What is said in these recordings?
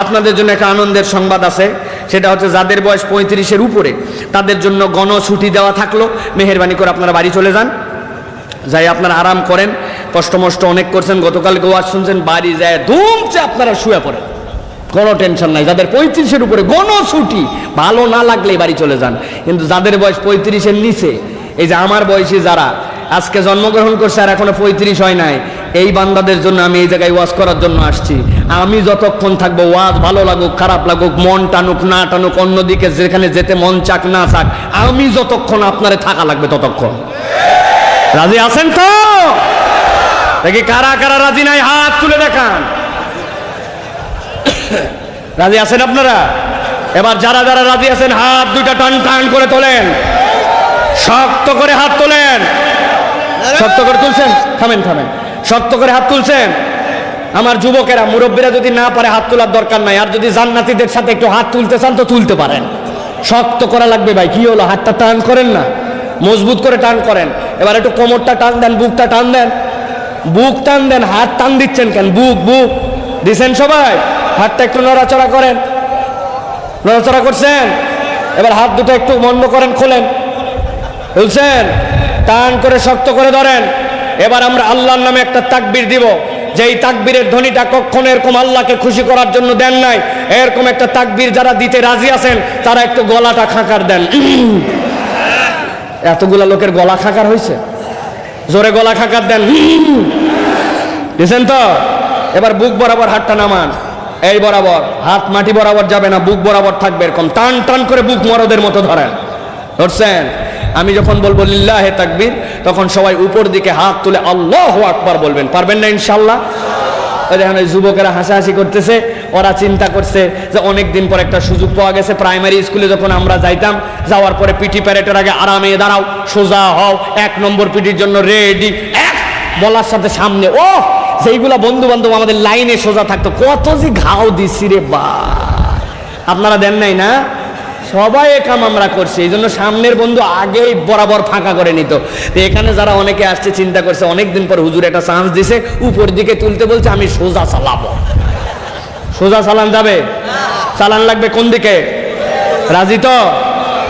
আপনাদের জন্য একটা আনন্দের সংবাদ আছে, সেটা হচ্ছে যাদের বয়স 35-এর উপরে তাদের জন্য গণছুটি দেওয়া থাকলো। মেহেরবানি করে আপনারা বাড়ি চলে যান, যাই আপনারা আরাম করেন। কষ্ট মষ্ট অনেক করছেন, গতকালকে ওয়াজ শুনছেন, বাড়ি যায় ধুমছে আপনারা শুয়ে পড়েন, কোনো টেনশন নাই। যাদের 35-এর উপরে গণছুটি, ভালো না লাগলেই বাড়ি চলে যান। কিন্তু যাদের বয়স 35-এর নিচে, এই যে আমার বয়সী যারা আজকে জন্মগ্রহণ করছে আর এখনো 35 হয় নাই, এই বান্দাদের জন্য আমি এই জায়গায় ওয়াজ করার জন্য আসছি। আমি যতক্ষণ থাকবো, ওয়াজ ভালো লাগুক খারাপ লাগুক, মন টানুক না টানুক, অন্যদিকে যেখানে যেতে মন চাক না চাক, আমি যতক্ষণ আপনারে থাকা লাগবে ততক্ষণ। রাজি আছেন তো? দেখি কারা কারা রাজি নাই, হাত তুলে দেখান। রাজি আছেন আপনারা? এবার যারা যারা রাজি আছেন হাত দুইটা টান টান করে তোলেন, শক্ত করে হাত তোলেন। শক্ত করে তুলছেন? থামেন থামেন, শক্ত করে হাত তুলছেন? আমার যুবকেরা, মুরব্বীরা যদি না পারে হাত তোলার দরকার নাই, আর যদি জান্নাতীদের সাথে একটু হাত তুলতে চান তো তুলতে পারেন। শক্ত করা লাগবে ভাই। কি হলো, হাতটা টান করেন না, মজবুত করে টান করেন। এবার একটু কোমরটা টান দেন, বুকটা টান দেন, বুক টান দেন। হাত টান দিচ্ছেন কেন? বুক বুক দিচ্ছেন সবাই। হাতটা একটু নড়াচড়া করেন, নড়াচড়া করছেন। এবার হাত দুটো একটু বন্ধ করেন, খোলেন, বুঝছেন? টান করে শক্ত করে ধরেন। এবার আমরা আল্লাহর নামে একটা তাকবীর দিব, যেই তাকবীরের ধ্বনিটা কখনো এরকম আল্লাহকে খুশি করার জন্য দেন নাই। এরকম একটা তাকবীর যারা দিতে রাজি আছেন তারা একটু গলাটা খাকার দেন। এতগুলা লোকের গলা খাকার হয়েছে, জোরে গলা খাকার দেন, বুঝছেন তো? এবার বুক বরাবর হাতটা নামান, এই বরাবর, হাত মাটি বরাবর যাবে না, বুক বরাবর থাকবে। এরকম টান টান করে বুক মরদের মতো ধরেন, ধরছেন? আমি যখন বলবো লিল্লাহে তাকবীর, তখন সবাই উপর দিকে হাত তুলে আল্লাহু আকবার বলবেন। পারবেন না ইনশাআল্লাহ? দেখেন ওই যুবকেরা হাসাহাসি করতেছে, ওরা চিন্তা করছে যে অনেক দিন পর একটা সুযোগ পাওয়া গেছে। প্রাইমারি স্কুলে যখন আমরা যাইতাম, যাওয়ার পরে পিটি প্যারেডের আগে আরামে দাঁড়াও, সোজা হও, 1 নম্বর পিটির জন্য রেডি, এক বলার সাথে সামনে, ও সেইগুলা বন্ধু বান্ধব আমাদের লাইনে সোজা থাকতো, কত যে ঘাও দিছি রে বা। আপনারা দেন নাই না? সবাই কাম আমরা করছি, এই জন্য সামনের বন্ধু আগেই বরাবর ফাঁকা করে নিত। তো এখানে যারা অনেকে আসছে চিন্তা করছে অনেকদিন পর হুজুর একটা চান্স দিছে, উপর দিকে তুলতে বলছে, আমি সোজা চালাবো। সোজা চালান যাবে? চালান লাগবে কোন দিকে? রাজি তো?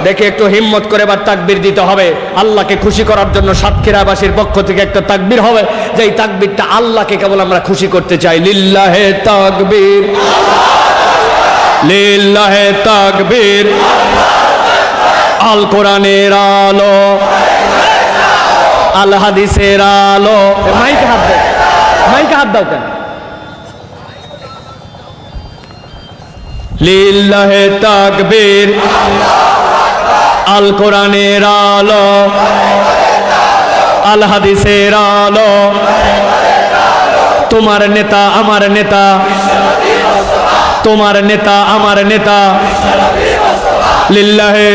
দেখে একটু হিম্মত করে এবার তাকবীর দিতে হবে। আল্লাহকে খুশি করার জন্য সাতক্ষীরাবাসীর পক্ষ থেকে একটা তাকবীর হবে, যেই তাকবীরটা আল্লাহকে কেবল আমরা খুশি করতে চাই। লিল্লাহে তাকবীর, লিল্লাহে তাকবীর, আল কোরআনের আলো, আল হাদিসের আলো। মাইকে হাত দাও, মাইকে হাত দাও কেন? লিল্লাহে তাকবীর, আল কোরআনের আলো, আল হাদিসের আলো। তোমার নেতা আমার নেতা, তোমার নেতা আমার নেতা, লিল্লাহে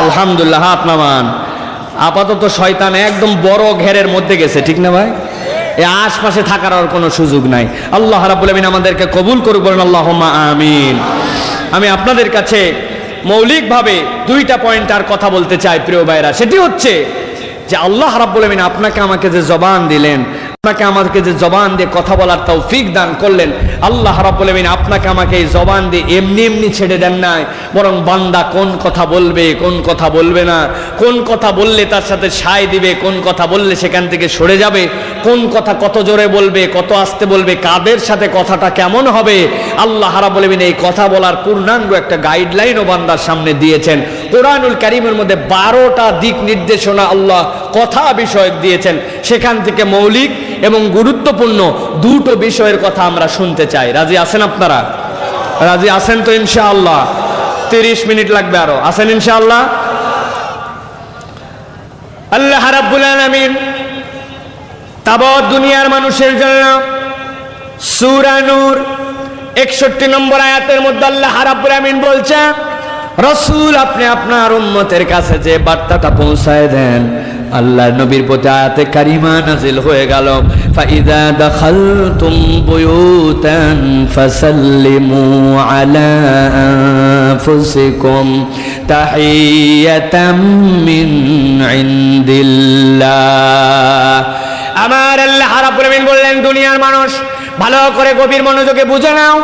আলহামদুলিল্লাহ। হাত নামান। আপাতত শয়তান একদম বড় ঘেরের মধ্যে গেছে, ঠিক না ভাই? এই আশপাশে থাকার আর কোনো সুযোগ নাই। আল্লাহ রাব্বুল আমিন আমাদেরকে কবুল করুক, বলেন আল্লাহুম্মা আমিন। আমি আপনাদের কাছে মৌলিকভাবে 2টা পয়েন্ট আর কথা বলতে চাই প্রিয় ভাইরা। সেটি হচ্ছে যে আল্লাহ রাব্বুল আমিন আপনাকে আমাকে যে জবান দিলেন, আপনাকে আমাকে যে জবান দিয়ে কথা বলার তৌফিক দান করলেন, আল্লাহ রাব্বুল আমিন আপনাকে আমাকে এই জবান দিয়ে এমনি এমনি ছেড়ে দেন নাই, বরং বান্দা কোন কথা বলবে কোন কথা বলবে না, কোন কথা বললে তার সাথে সায় দিবে, কোন কথা বললে সেখান থেকে সরে যাবে, কোন কথা কত জোরে বলবে, কত আস্তে বলবে, কাদের সাথে কথাটা কেমন হবে, আল্লাহ রাব্বুল আমিন এই কথা বলার পূর্ণাঙ্গ একটা গাইডলাইনও বান্দার সামনে দিয়েছেন। কোরআনুল কারীমের মধ্যে 12টা দিক নির্দেশনা আল্লাহ কথা বিষয়ক দিয়েছেন। সেখান থেকে মৌলিক এবং গুরুত্বপূর্ণ 2টো বিষয়ের কথা আমরা শুনতে চাই। রাজি আছেন আপনারা? রাজি আছেন তো ইনশাআল্লাহ? 30 মিনিট লাগবে আরো, আছেন ইনশাআল্লাহ? আল্লাহ রাব্বুল আলামিন তাবৎ দুনিয়ার মানুষের জন্য সূরা নূর 61 নম্বর আয়াতের মধ্যে আল্লাহ রাব্বুল আলামিন বলছেন, রাসূল আপনি আপনার উম্মতের কাছে যে বার্তাটা পৌঁছায় দেন, আল্লাহর নবীর প্রতি আয়াতে কারিমা নাজিল হয়ে গেল। فإذا دخلتم بيوتا فسلموا على أنفسكم تحية من عند الله আমার আল্লাহ রাব্বুল আলামিন বললেন দুনিয়ার মানুষ ভালো করে গভীর মনোযোগে বুঝে নাও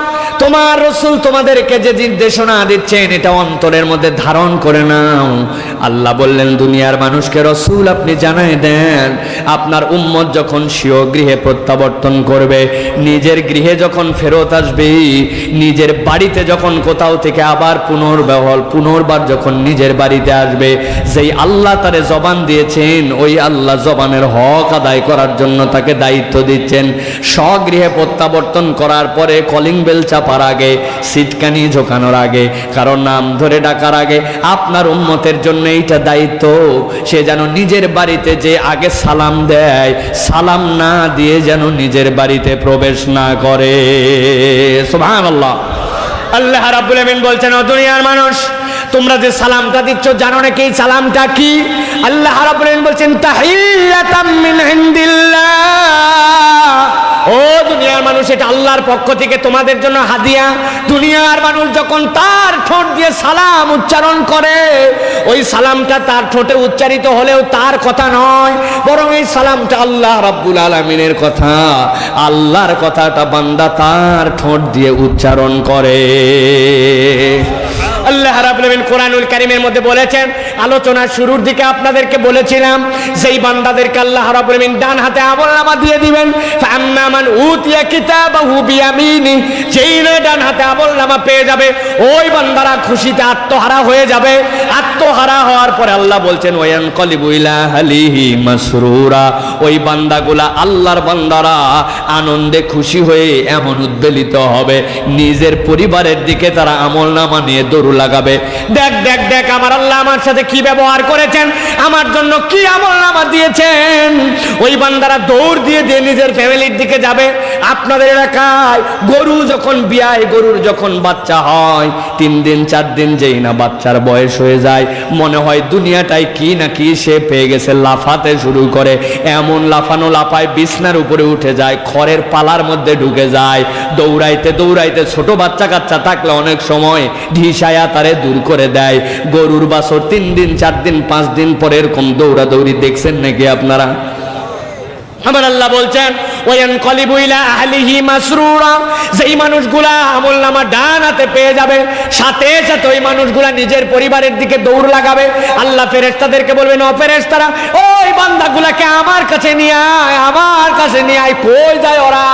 তোমার রাসূল তোমাদেরকে যে নির্দেশনা দিচ্ছেন এটা অন্তরের মধ্যে ধারণ করে নাও আল্লাহ বললেন দুনিয়ার মানুষকে রাসূল আপনি জানাই দেন আপনার উম্মত যখন স্বীয় গৃহে প্রত্যাবর্তন করবে নিজের গৃহে যখন ফেরত আসবে নিজের বাড়িতে যখন কোথাও থেকে আবার পুনর্বার যখন নিজের বাড়িতে আসবে যেই আল্লাহ তারে জবান দিয়েছেন ওই আল্লাহ জবানের হক আদায় করার জন্য তাকে দায়িত্ব দিচ্ছেন স্বগৃহে প্রত্যাবর্তন করার পরে কলিং বেল চাপার আগে সিটকানি ঝোকানোর আগে কারণ নাম ধরে ডাকার আগে আপনার উম্মতের জন্য এইটা দায়িত্ব সে যেন নিজের বাড়িতে যে আগে সালাম দেয় সালাম না দিয়ে যেন নিজের বাড়িতে প্রবেশ না করে সুবহানাল্লাহ আল্লাহ রাব্বুল আমিন বলছেন ও দুনিয়ার মানুষ তোমরা যে সালামটা দিচ্ছ জানো নাকি এই সালামটা কি আল্লাহ রাব্বুল আমিন বলছেন তাহিয়াতাম মিন ইনদিল্লাহ ও দুনিয়ার মানুষ এটা আল্লাহর পক্ষ থেকে তোমাদের জন্য হাদিয়া দুনিয়ার মানুষ যখন তার ঠোঁট দিয়ে সালাম উচ্চারণ করে ওই সালামটা তার ঠোঁটে উচ্চারিত হলেও তার কথা নয় বরং এই সালামটা আল্লাহ রাব্বুল আলামিনের কথা আল্লাহর কথাটা বান্দা তার ঠোঁট দিয়ে উচ্চারণ করে আল্লাহ রাব্বুল আলামিন কোরআনুল কারীমের মধ্যে বলেছেন আলোচনার শুরুর দিকে আপনাদেরকে বলেছিলাম যেই বান্দাদেরকে আল্লাহ রাব্বুল আলামিন ডান হাতে আমলনামা দিয়ে দিবেন ফাআম্মা মান উতিয়া কিতাবাহু বিয়ামিনি যেই ডান হাতে আমলনামা পেয়ে যাবে ওই বান্দারা খুশিতে আত্মহারা হয়ে যাবে আত্মহারা হওয়ার পরে আল্লাহ বলছেন ওয়ায়ানকালিবু ইলা আহলিহি মাসরুরা ওই বান্দাগুলা আল্লাহর বান্দারা আনন্দে খুশি হয়ে এমন উদ্বেলিত হবে নিজের পরিবারের দিকে তারা আমলনামা নিয়ে দৌড় লাগাবে দেখ দেখ দেখ আমার আল্লাহ আমার সাথে কি ব্যবহার করেছেন আমার জন্য কি আমলনামা দিয়েছেন ওই বান্দারা দৌড় দিয়ে দিয়ে নিজের ফ্যামিলির দিকে যাবে আপনাদের এলাকায় গরু যখন বিয়ায় গরুর যখন বাচ্চা হয় 3 দিন 4 দিন যেই না বাচ্চার বয়স হয়ে যায় মনে হয় দুনিয়াটাই কি না কি সে পেয়ে গেছে লাফাতে শুরু করে এমন লাফানো লাফায় বিছনার উপরে উঠে যায় খড়ের পালার মধ্যে ঢুকে যায় দৌড়াইতে দৌড়াইতে ছোট বাচ্চা কাচ্চা থাকলে অনেক সময় ঢিসায়া তারে দূর করে দেয় গরুর বাছর 3 দিন 4 দিন 5 দিন পরে এরকম দৌড়াদৌড়ি দেখছেন নাকি আপনারা আমার আল্লাহ বলছেন ওয়ায়ানকালিবু ইলা আহলিহি মাসরুরা যেই মানুষগুলা আমলনামা ডান হাতে পেয়ে যাবে সাথে সাথে ওই মানুষগুলা নিজের পরিবারের দিকে দৌড় লাগাবে আল্লাহ ফেরেশতাদেরকে বলবেন ও ফেরেশতারা ওই বান্দাগুলাকে আমার কাছে নিয়ে আয় আমার কাছে নিয়ে আয় কই যায় ওরা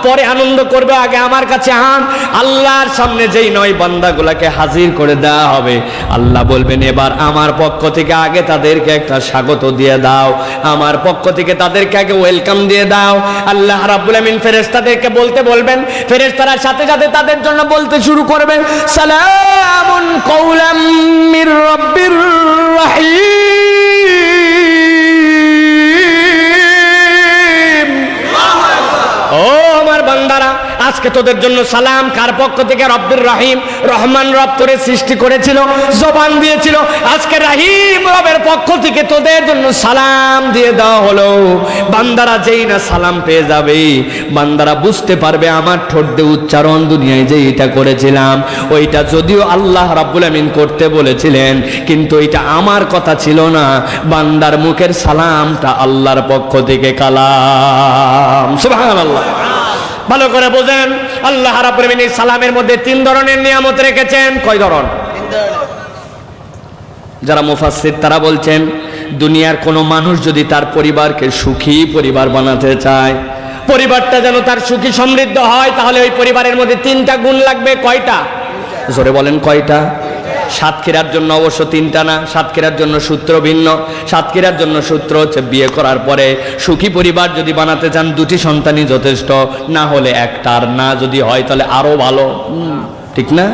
পরে আনন্দ করবে আগে আমার কাছে আন আল্লাহর সামনে যেই নয় বান্দাগুলাকে হাজির করে দেওয়া হবে আল্লাহ বলবেন এবার আমার পক্ষ থেকে আগে তাদেরকে একটা স্বাগত দিয়ে দাও আমার পক্ষ থেকে তাদেরকে আগে ওয়েলকাম দিয়ে দাও আল্লাহ রাব্বুল আমিন ফেরেশতাদেরকে বলতে বলবেন ফেরেশতারা সাথে সাথে তাদের জন্য বলতে শুরু করবেন সালামুন কওলাম মির রাব্বির রহিম ও আমার বান্দারা আজকে তোদের জন্য সালাম কার পক্ষ থেকে রব্বির রহিম রহমান রব তোরে সৃষ্টি করেছিল জবান দিয়েছিল আজকে রহিম রবের পক্ষ থেকে তোদের জন্য সালাম দিয়ে দেওয়া হলো বান্দারা যেই না সালাম পেয়ে যাবে বান্দারা বুঝতে পারবে আমার ঠোঁট দিয়ে উচ্চারণ দুনিয়ায় যে এটা করেছিলাম ওইটা যদিও আল্লাহ রাব্বুল আমিন করতে বলেছিলেন কিন্তু এটা আমার কথা ছিল না বান্দার মুখের সালামটা আল্লাহর পক্ষ থেকে কালাম সুবহানাল্লাহ ভালো করে বোঝেন আল্লাহ রাব্বুল আমিন এই সালামের মধ্যে 3 ধরনের নিয়ামত রেখেছেন কয় ধরন যারা মুফাসসির তারা বলছেন দুনিয়ার কোনো মানুষ যদি তার পরিবারকে সুখী পরিবার বানাতে চায় পরিবারটা যেন তার সুখী সমৃদ্ধ হয় তাহলে ওই পরিবারের মধ্যে 3টা গুণ লাগবে কয়টা জোরে বলেন কয়টা সাতক্ষীরার জন্য অবশ্য 3টা না সাতক্ষীরার জন্য সূত্র ভিন্ন সাতক্ষীরার জন্য সূত্র হচ্ছে বিয়ে করার পরে সুখী পরিবার যদি বানাতে চান 2টি সন্তানই যথেষ্ট না হলে একটা আর না যদি হয় তাহলে আরো ভালো ঠিক না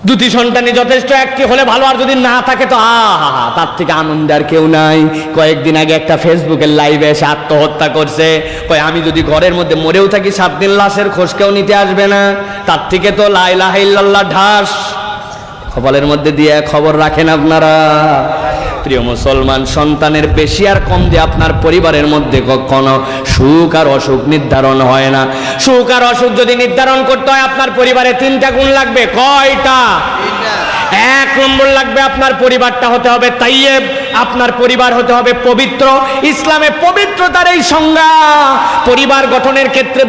2টি সন্তানই যথেষ্ট একটি হলে ভালো আর যদি না থাকে তো আহা তার থেকে আনন্দ আর কেউ নাই কয়েকদিন আগে একটা ফেসবুকের লাইভে এসে আত্মহত্যা করছে কয় আমি যদি ঘরের মধ্যে মরেও থাকি 7 দিন লাশের খোঁজ কেউ নিতে আসবে না তার থেকে তো লা ইলাহা ইল্লাল্লাহ ঢাস কপালের মধ্যে দিয়ে খবর রাখেন আপনারা প্রিয় মুসলমান, সন্তানের বেশি আর কম দিয়ে আপনার পরিবারের মধ্যে কখনো সুখ আর অসুখ নির্ধারণ হয় না। সুখ আর অসুখ যদি নির্ধারণ করতে হয় আপনার পরিবারে 3টা গুণ লাগবে। কয়টা? 1 নম্বর লাগবে, আপনার পরিবারটা হতে হবে তাইয়েব, আপনার পরিবার হতে হবে পবিত্র। ইসলামে পবিত্রতার এই সংজ্ঞা। পরিবার গঠনের ক্ষেত্রে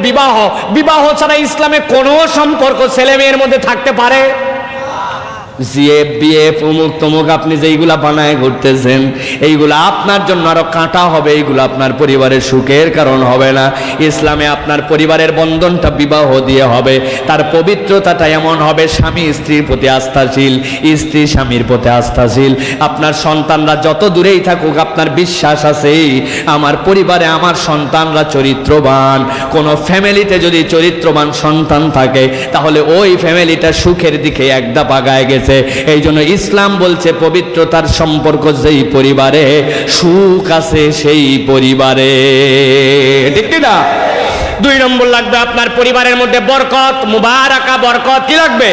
বিবাহ ছাড়া ইসলামে কোনো সম্পর্ক ছেলে মেয়ের মধ্যে থাকতে পারে? জিএফ বিএফ অমুক তমুক আপনি যেইগুলা বানায় ঘুরতেছেন, এইগুলা আপনার জন্য আরো কাঁটা হবে, এইগুলো আপনার পরিবারের সুখের কারণ হবে না। ইসলামে আপনার পরিবারের বন্ধনটা বিবাহ দিয়ে হবে, তার পবিত্রতাটা এমন হবে স্বামী স্ত্রীর প্রতি আস্থাশীল, স্ত্রী স্বামীর প্রতি আস্থাশীল। আপনার সন্তানরা যত দূরেই থাকুক আপনার বিশ্বাস আছে আমার পরিবারে আমার সন্তানরা চরিত্রবান। কোনো ফ্যামিলিতে যদি চরিত্রবান সন্তান থাকে তাহলে ওই ফ্যামিলিটা সুখের দিকে এক ধাপ আগায় গেছে। এই জন্য ইসলাম বলছে পবিত্রতার সম্পর্ক যেই পরিবারে সুখ আছে সেই পরিবারে, ঠিক না? 2 নম্বর লাগবে আপনার পরিবারের মধ্যে বরকত, মুবারাকা বরকত। কি লাগবে?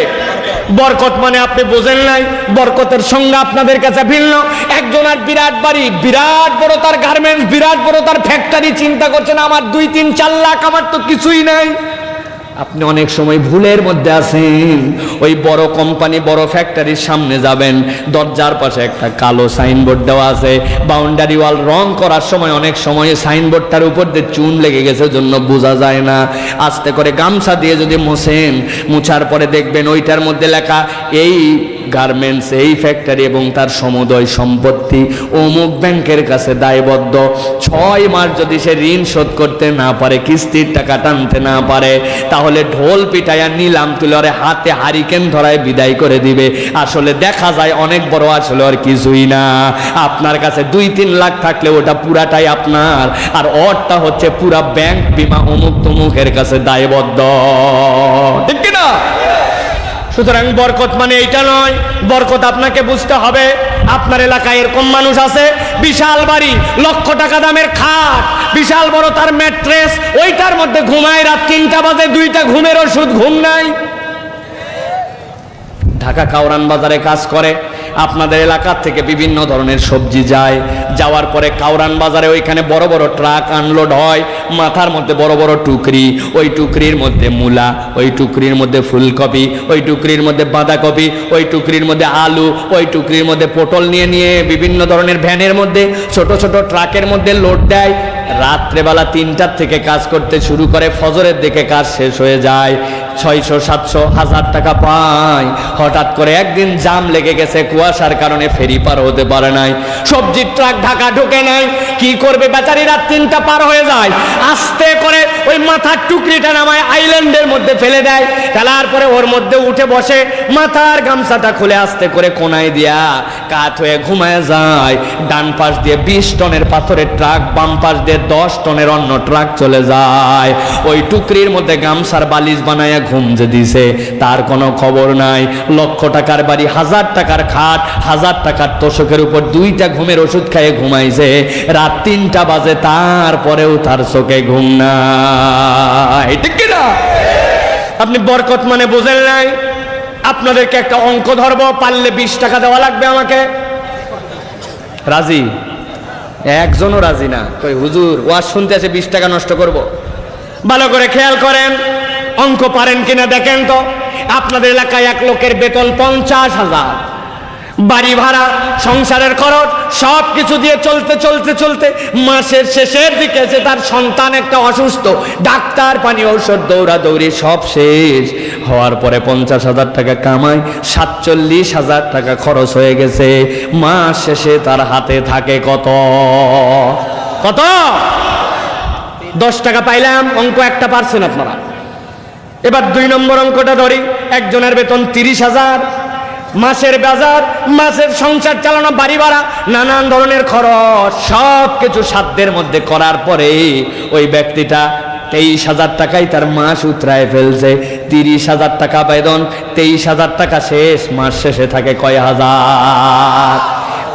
বরকত মানে আপনি বোঝেন নাই, বরকতের সংজ্ঞা আপনাদের কাছে ভিন্ন। একজনের বিরাট বাড়ি, বিরাট বড় তার গার্মেন্টস, বিরাট বড় তার ফ্যাক্টরি, চিন্তা করছেন আমার 2-3-4 লাখ, আমার তো কিছুই নাই। আপনি অনেক সময় ভুলের মধ্যে আছেন। ওই বড় কোম্পানি বড় ফ্যাক্টরির সামনে যাবেন, দরজার পাশে একটা কালো সাইনবোর্ড দেওয়া আছে, বাউন্ডারি ওয়াল রং করার সময় অনেক সময় সাইনবোর্ডটার উপর দিয়ে চুন লেগে গেছে জন্য বোঝা যায় না। আস্তে করে গামছা দিয়ে যদি মোছেন, মুছার পরে দেখবেন ওইটার মধ্যে লেখা এই গার্মেন্টস, এই ফ্যাক্টরি এবং তার সমুদয় সম্পত্তি অমুক ব্যাংকের কাছে দায়বদ্ধ। 6 মাস যদি সে ঋণ শোধ করতে না পারে, কিস্তির টাকা টানতে না পারে, তাহলে ঢোল পিটাইয়া নিলাম তুলে ওরে হাতে হারিকেন ধরায় বিদায় করে দিবে। আসলে দেখা যায় অনেক বড়, আসলে আর কিছুই না। আপনার কাছে 2-3 লাখ থাকলে ওটা পুরাটাই আপনার, আর ওরটা হচ্ছে পুরা ব্যাংক বিমা অমুক তমুকের কাছে দায়বদ্ধ, ঠিক কিনা? সুতরাং বরকত মানে এইটা নয়। বরকত আপনাকে বুঝতে হবে। আপনার এলাকায় এরকম মানুষ আছে, বিশাল বাড়ি, লক্ষ টাকা দামের খাট, বিশাল বড় তার ম্যাট্রেস, ওইটার মধ্যে ঘুমায়, রাত 3টা বাজে 2টা ঘুমের ওষুধ, ঘুম নাই। ঢাকা কাউরান বাজারে কাজ করে, আপনাদের এলাকা থেকে বিভিন্ন ধরনের সবজি যায়, যাওয়ার পরে কাউরান বাজারে ওইখানে বড় বড় ট্রাক আনলোড হয়, মাথার মধ্যে বড় বড় টুকরি, ওই টুকরির মধ্যে মূলা, ওই টুকরির মধ্যে ফুলকপি, ওই টুকরির মধ্যে বাঁধাকপি, ওই টুকরির মধ্যে আলু, ওই টুকরির মধ্যে পটল নিয়ে নিয়ে বিভিন্ন ধরনের ভ্যানের মধ্যে ছোট ছোট ট্রাকের মধ্যে লোড দেয়। রাত্রেবেলা 3টার থেকে কাজ করতে শুরু করে, ফজরের দিকে কাজ শেষ হয়ে যায়। 600-700-1000 টাকা পায়। হঠাৎ করে একদিন জাম লেগে গেছে, কুয়াশার কারণে ফেরি পার হতে পারে নাই, সবজির ট্রাক ঢাকা ঢুকে নাই। কি করবে বেচারি? রাত 3টা পার হয়ে যায়। আস্তে করে ওই মাথার টুকরিটা নামায় আইল্যান্ডের মধ্যে ফেলে দেয়। ফেলার পরে ওর মধ্যে উঠে বসে, মাথার গামছাটা খুলে আস্তে করে কোনায় দিয়া কাত হয়ে ঘুমায় যায়। ডান পাশ দিয়ে 20 টনের পাথরের ট্রাক, বাম পাশ দিয়ে 10 টনের অন্য ট্রাক চলে যায়। ওই টুকরির মধ্যে গামছার বালিশ বানায় ঘুম যে দিছে তার কোনো খবর নাই। লক্ষ টাকার বাড়ি, 1000 টাকার খাট, 1000 টাকার তোষকের উপর 2টা ঘুমের ওষুধ খাইয়ে ঘুমাইছে। রাত 3টা বাজে, তারপরেও তার চোখে ঘুম নাই, ঠিক কিনা? আপনি বরকত মানে বুঝেন নাই। আপনাদেরকে একটা অঙ্ক ধরবো, পারলে 20 টাকা দেওয়া লাগবে আমাকে। রাজি? একজনও রাজি না। কই হুজুর ওয়াজ শুনতে আসে 20 টাকা নষ্ট করব? ভালো করে খেয়াল করেন, অঙ্ক পারেন কিনা দেখেন তো। আপনাদের এলাকায় এক লোকের বেতন 50,000, বাড়ি ভাড়া, সংসারের খরচ সব কিছু দিয়ে চলতে চলতে চলতে মাসের শেষের দিকে এসে তার সন্তান একটা অসুস্থ, ডাক্তার, পানি, ঔষধ, দৌড়াদৌড়ি সব শেষ হওয়ার পরে 50,000 টাকা কামায়, 47,000 টাকা খরচ হয়ে গেছে। মাস শেষে তার হাতে থাকে কত? 10 টাকা পাইলাম। অঙ্ক একটা পারছেন আপনারা। এবার 2 নম্বর অঙ্কটা ধরি। একজনের বেতন 30,000, মাসের বাজার, মাসের সংসার চালানো, বাড়ি ভাড়া, নানান ধরনের খরচ সব কিছু সাধ্যের মধ্যে করার পরে ওই ব্যক্তিটা 23,000 টাকায় তার মাস উতরায় ফেলছে। 30,000 টাকা বেতন, 23,000 টাকা শেষ, মাস শেষে থাকে কয় হাজার?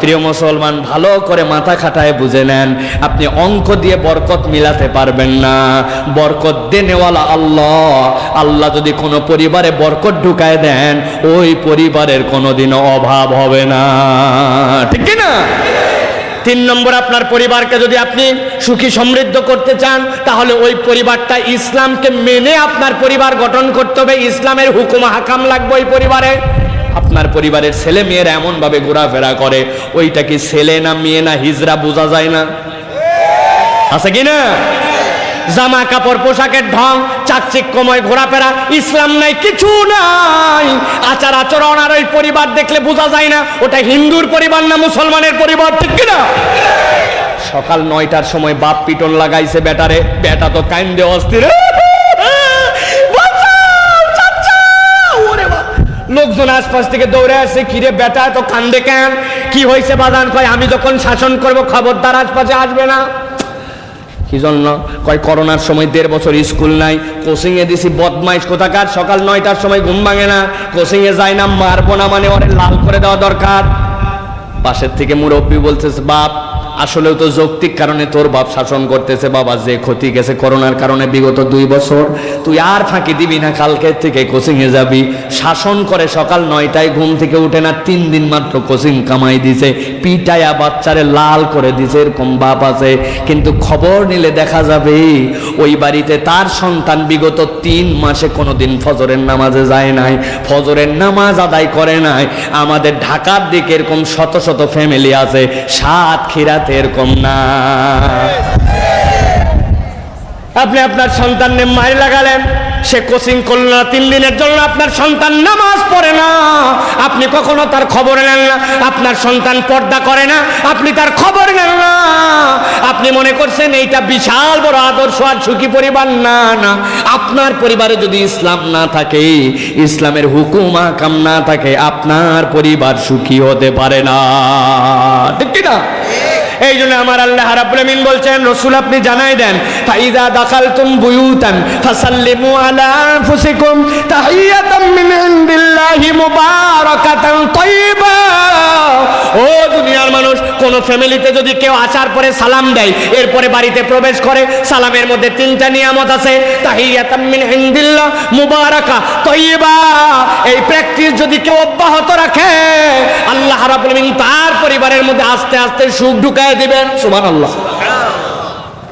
প্রিয় মুসলমান, ভালো করে মাথা খাটায় বুঝে নেন, আপনি অঙ্ক দিয়ে বরকত মিলাতে পারবেন না। বরকত দেনেওয়ালা আল্লাহ। আল্লাহ যদি কোনো পরিবারে বরকত ঢুকায় দেন, ওই পরিবারের কোনোদিনও অভাব হবে না, ঠিক কি না? তিন নম্বর, আপনার পরিবারকে যদি আপনি সুখী সমৃদ্ধ করতে চান, তাহলে ওই পরিবারটা ইসলামকে মেনে আপনার পরিবার গঠন করতে হবে। ইসলামের হুকুম হাকাম লাগবে ওই পরিবারে। আপনার পরিবারের ছেলে মেয়েরা এমন ভাবে ঘোরাফেরা করে, ওইটা কি ছেলে না মেয়ে না হিজড়া বোঝা যায় না, আছে কি না? জামা কাপড় পোশাকের ঢং, চাকচিক্যময় ঘোরাফেরা, ইসলাম নাই, কিছু নাই। আচার আচরণ আর ওই পরিবার দেখলে বোঝা যায় না ওটা হিন্দুর পরিবার না মুসলমানের পরিবার, ঠিক কিনা? সকাল 9টার সময় বাপ পিটন লাগাইছে বেটারে, বেটা তো কান্দে অস্থির, লোকজন আশপাশ থেকে দৌড়ে আসে, কিরে বেটা তো কান্দে কেন, কি হয়েছে বাজান? কয় আমি যখন শাসন করব খবরদার আশপাশে আসবে না। কি জন্য? কয় করোনার সময় 1.5 বছর স্কুল নাই, কোচিং এ দিছি, বদমাইশ কোথাকার, সকাল 9টার সময় ঘুম ভাঙে না, কোচিং এ যায় না, মারবো না মানে ওরে লাল করে দেওয়া দরকার। পাশের থেকে মুরব্বী বলতেছে, বাপ আসলেও তো যৌক্তিক কারণে তোর বাপ শাসন করতেছে। বাবা যে ক্ষতি গেছে করোনার কারণে বিগত 2 বছর, তুই আর ফাঁকি দিবি না, কালকে থেকে কোচিং এ যাবি। শাসন করে সকাল 9টায় ঘুম থেকে উঠে না, 3 দিন মাত্র কোচিং কামাই দিছে, পিটায়া বাচ্চারে লাল করে দিছে, এরকম বাপ আছে। কিন্তু খবর নিলে দেখা যাবে ওই বাড়িতে তার সন্তান বিগত 3 মাসে কোনোদিন ফজরের নামাজে যায় নাই, ফজরের নামাজ আদায় করে নাই। আমাদের ঢাকার দিকে এরকম শত শত ফ্যামিলি আছে, সাতক্ষীরাতে এরকম না। আপনি আপনার সন্তানকে মায়ের লাগালেন, সে কোচিং করল না 3 দিনের জন্য, আপনার সন্তান নামাজ পড়ে না, আপনি কখনো তার খবর নেন না। আপনার সন্তান পর্দা করে না, আপনি তার খবর নেন না। আপনি মনে করছেন এইটা বিশাল বড় আদর্শ আর সুখী পরিবার। না না, আপনার পরিবারে যদি ইসলাম না থাকে, ইসলামের হুকুম আহকাম না থাকে, আপনার পরিবার সুখী হতে পারে না, ঠিক কি না? এই জন্য আমার আল্লাহ রাব্বুল আমিন বলছেন, রাসূল আপনি জানাই দেন, ফাইজা দাখালতুম বুয়ুতান ফাসাল্লিমু আলা আনফুসিকুম তাহিয়াতাম মিন ইনদিল্লাহি মুবারাকাতান তাইয়্যিবা। ও দুনিয়ার মানুষ, কোন ফ্যামিলিতে যদি কেউ আসার পরে সালাম দেয়, এরপরে বাড়িতে প্রবেশ করে, সালামের মধ্যে 3টা নিয়ামত আছে, তাহিয়াতাম মিন ইনদিল্লাহ মুবারাকা তাইয়্যিবা। এই প্র্যাকটিস যদি কেউ অব্যাহত রাখে, আল্লাহ রাব্বুল আমিন তার পরিবারের মধ্যে আস্তে আস্তে সুখ ঢুকায় দিবেন। সুবহানাল্লাহ।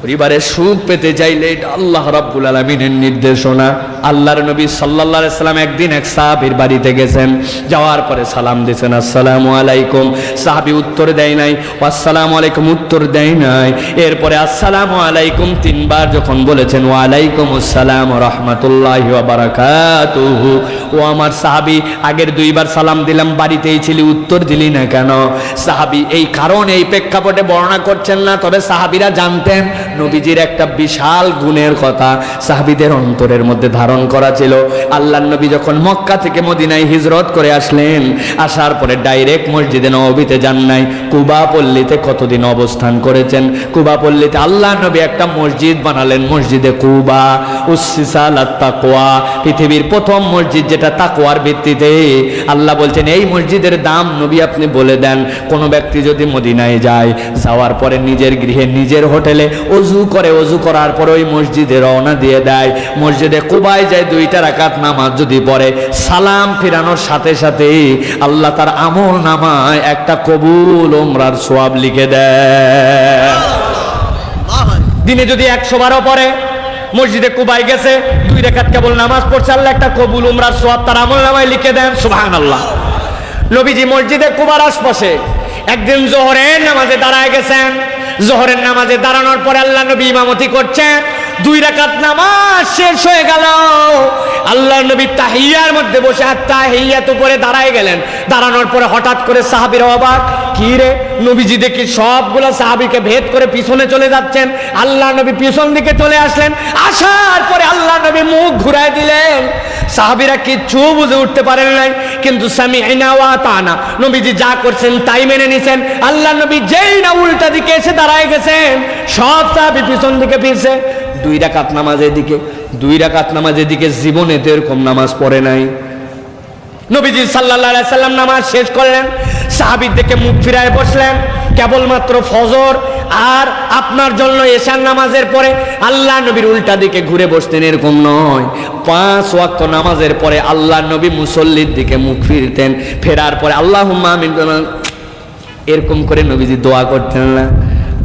পরিবারে সুখ পেতে চাইলে এটা আল্লাহ রাব্বুল আলামিনের নির্দেশনা। আল্লাহর নবী সাল্লাল্লাহু আলাইহি সাল্লাম একদিন এক সাহাবীর বাড়িতে গেছেন, যাওয়ার পরে সালাম দিয়েছেন, আসসালামু আলাইকুম। সাহাবী উত্তর দেয় নাই, আসসালামু আলাইকুম উত্তর দেয় নাই। এরপরে আসসালামু আলাইকুম 3 বার যখন বলেছেন, ওয়া আলাইকুম আসসালাম ওয়া রাহমাতুল্লাহি ওয়া বারাকাতুহু। ও আমার সাহাবী, আগের 2 বার সালাম দিলাম, বাড়িতেই ছিলি, উত্তর দিলি না কেন? সাহাবী এই কারণ এই প্রেক্ষাপটে বর্ণনা করছেন না, তবে সাহাবীরা জানতেন নবীজির একটা বিশাল গুণের কথা সাহাবীদের অন্তরের মধ্যে ধারণ করা ছিল। আল্লাহর নবী যখন মক্কা থেকে মদিনায় হিজরত করে আসলেন, আসার পরে ডাইরেক্ট মসজিদে নববীতে যান নাই, কুবা পল্লীতে কতদিন অবস্থান করেছেন। কুবা পল্লীতে আল্লাহর নবী একটা মসজিদ বানালেন, মসজিদে কুবা, উসসিসা আলাত তাকওয়া, পৃথিবীর প্রথম মসজিদ যেটা তাকওয়ার ভিত্তিতে। আল্লাহ বলছেন এই মসজিদের দাম নবী আপনি বলে দেন। কোন ব্যক্তি যদি মদিনায় যায়, যাওয়ার পরে নিজের গৃহে নিজের হোটেলে ওযু করে, ওযু করার পরে ওই মসজিদে রওনা দিয়ে দেয়, মসজিদে কুবায় যায়, 2টা রাকাত নামাজ যদি পড়ে, সালাম ফিরানোর সাথে সাথে আল্লাহ তার আমল নামায় একটা কবুল উমরার সওয়াব লিখে দেয়। দিনে যদি 100 বারও পড়ে, মসজিদে কুবায় গেছে, 2 রাকাত কেবল নামাজ পড়ছে, আল্লাহ একটা কবুল উমরার সওয়াব তার আমল নামায় লিখে দেন। সুবহানাল্লাহ। নবীজি মসজিদে কুবার আশপাশে একদিন জোহরের নামাজে দাঁড়ায় গেছেন। জোহরের নামাজে দাঁড়ানোর পরে আল্লাহ নবী ইমামতি করছেন, 2 রাকাত নামাজ শেষ হয়ে গেল। আল্লাহ নবী তাহিয়ার মধ্যে বসে তাহিয়াত উপরে দাঁড়ায় গেলেন। দাঁড়ানোর পরে হঠাৎ করে সাহাবীরা অবাক, কি রে? নবীজি দেখি সবগুলো সাহাবীকে ভেদ করে পিছনে চলে যাচ্ছেন। আল্লাহ নবী পিছন দিকে চলে আসলেন, আসার পরে আল্লাহ নবী মুখ ঘুরায় দিলেন। সাহাবীরা কিচ্ছু বুঝে উঠতে পারেন নাই, কিন্তু সামি'না ওয়া আতানা, নবীজি যা করছেন তাই মেনে নিছেন। আল্লাহ নবী যেই না উল্টা দিকে এসে দাঁড়ায় গেছেন, সব সাহাবী পিছন দিকে ফিরছে। 2 রাকাত নামাজের দিকে, 2 রাকাত নামাজের দিকে জীবনে তো এরকম নামাজ পড়ে নাই। নবীজি সাল্লাল্লাহু আলাইহি সাল্লাম নামাজ শেষ করলেন, সাহাবীর দিকে মুখ ফিরায় বসলেন। কেবলমাত্র ফজর আর আপনার জন্য এশার নামাজের পরে আল্লাহ নবীর উল্টা দিকে ঘুরে বসতেন, এরকম নয়। 5 ওয়াক্ত নামাজের পরে আল্লাহ নবী মুসল্লির দিকে মুখ ফিরতেন, ফেরার পরে আল্লাহুম্মা আমিন এরকম করে নবীজি দোয়া করতেন না।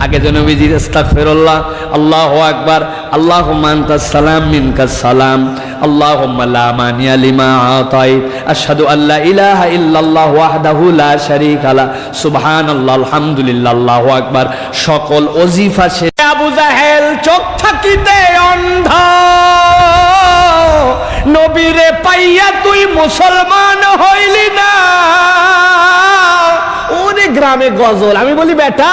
আগে যে নবীজি আস্তাগফিরুল্লাহ, আল্লাহু আকবার, আল্লাহুম্মা আনতাস সালাম মিনকাস সালাম, আল্লাহুম্মা লা মানিয়া লিমা আতাইত, আশহাদু আল্লা ইলাহা ইল্লাল্লাহ ওয়াহদাহু লা শারীকা লা, সুবহানাল্লাহ, আলহামদুলিল্লাহ, আল্লাহু আকবার, সকল ওজিফা সে। আবু জাহেল চোখ থাকিতে অন্ধ, নবীরে পাইয়া তুই মুসলমান হইলি না। ওরে গ্রামে গজল। আমি বলি বেটা,